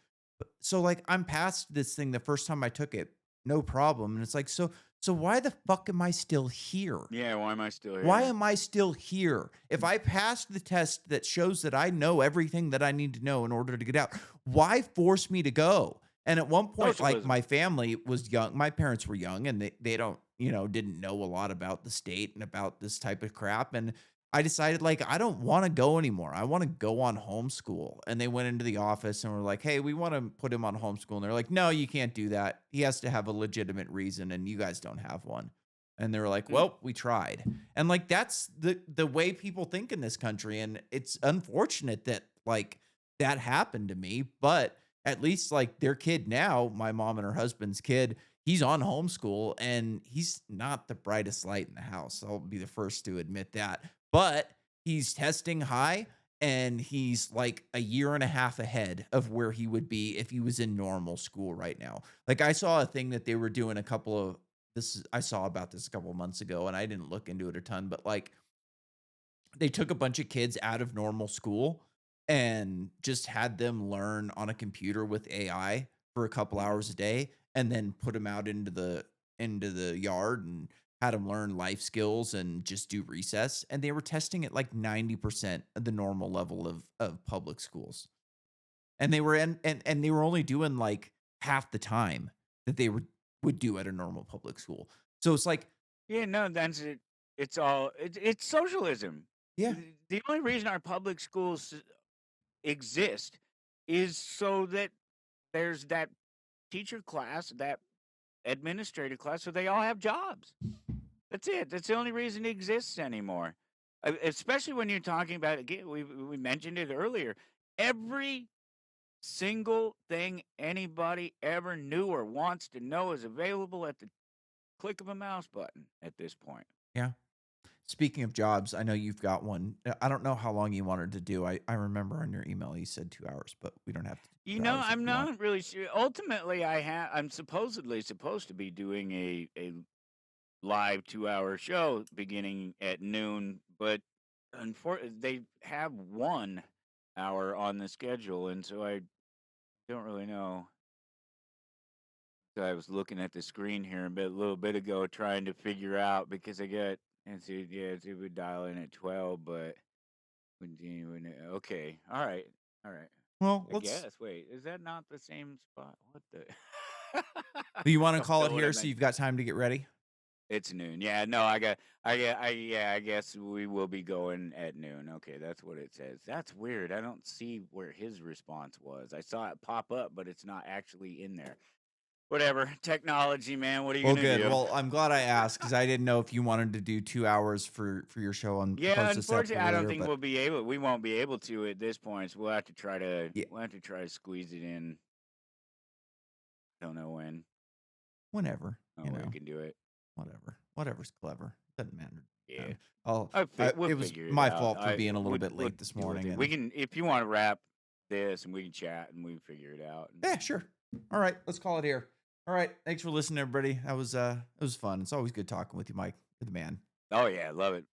Speaker 1: So like I'm past this thing the first time I took it, no problem. And it's like, so why the fuck am I still here?
Speaker 2: Yeah, why am I still
Speaker 1: Why
Speaker 2: here?
Speaker 1: am I still here? If I passed the test that shows that I know everything that I need to know in order to get out, why force me to go? And at one point, like
Speaker 2: Socialism.
Speaker 1: my family was young, my parents were young and they don't, didn't know a lot about the state and about this type of crap. And I decided like I don't want to go anymore. I want to go on homeschool. And they went into the office and were like, "Hey, we want to put him on homeschool." And they're like, "No, you can't do that. He has to have a legitimate reason and you guys don't have one." And they were like,
Speaker 2: Mm.
Speaker 1: "Well, we tried." And like that's the way people think in this country, and it's unfortunate that like that happened to me, but at least like their kid now, my mom and her husband's kid, he's on homeschool and he's not the brightest light in the house. I'll be the first to admit that. But he's testing high and he's like a year and a half ahead of where he would be if he was in normal school right now. Like I saw a thing that they were doing a couple of I saw about this a couple of months ago and I didn't look into it a ton, but like they took a bunch of kids out of normal school and just had them learn on a computer with AI for a couple
Speaker 2: Mhm.
Speaker 1: hours a day and then put them out into the yard and had them learn life skills and just do recess and they were testing at like 90% of the normal level of public schools. And they were and they were only doing like half the time that they would do at a normal public school. So it's like,
Speaker 2: Yeah, no, that's it. It's socialism.
Speaker 1: yeah,
Speaker 2: The only reason our public schools exist is so that there's that teacher class, that administrative class, so they all have jobs. That's it. That's the only reason it exists anymore. Especially when you're talking about again, we mentioned it earlier. Every single thing anybody ever knew or wants to know is available at the click of a mouse button at this point.
Speaker 1: yeah. Speaking of jobs, I know you've got one. I don't know how long you wanted to do. I remember on your email you said 2 hours, but we don't have to do 2 hours if
Speaker 2: I'm
Speaker 1: you want.
Speaker 2: not really sure. Ultimately, I'm supposedly supposed to be doing a live 2-hour show beginning at noon, but they have 1 hour on the schedule, and so I don't really know. So I was looking at the screen here a little bit ago, trying to figure out because I got and see, yeah, see, we dial in at 12, but okay, all right.
Speaker 1: Well,
Speaker 2: I guess. Wait, is that not the same spot? What the?
Speaker 1: you
Speaker 2: I
Speaker 1: wanna
Speaker 2: don't
Speaker 1: call
Speaker 2: know
Speaker 1: it
Speaker 2: what I
Speaker 1: here so
Speaker 2: meant.
Speaker 1: you've got time to get ready?
Speaker 2: It's noon. Yeah, no, I guess we will be going at noon. Okay, that's what it says. That's weird. I don't see where his response was. I saw it pop up, but it's not actually in there. Whatever. Technology, man. What are you
Speaker 1: Well,
Speaker 2: gonna
Speaker 1: good.
Speaker 2: do?
Speaker 1: Well, I'm glad I asked because I didn't know if you wanted to do 2 hours for your show and
Speaker 2: Yeah,
Speaker 1: post this up
Speaker 2: unfortunately, I don't
Speaker 1: later,
Speaker 2: think
Speaker 1: but
Speaker 2: we won't be able to at this point. So
Speaker 1: yeah,
Speaker 2: we'll have to try to squeeze it in. Don't know when.
Speaker 1: whenever,
Speaker 2: Oh, we can do it.
Speaker 1: whatever's clever. Doesn't matter,
Speaker 2: Yeah.
Speaker 1: man. I'll,
Speaker 2: We'll
Speaker 1: it was
Speaker 2: figure it
Speaker 1: my
Speaker 2: out.
Speaker 1: fault for being a little bit
Speaker 2: We'll
Speaker 1: late this
Speaker 2: deal with
Speaker 1: morning,
Speaker 2: it. We
Speaker 1: and
Speaker 2: can if you want to wrap this and we can chat and we can figure it out.
Speaker 1: yeah, sure. All right, let's call it here. All right, thanks for listening, everybody. That was it was fun. It's always good talking with you, Mike. You're the man.
Speaker 2: Oh yeah, love it.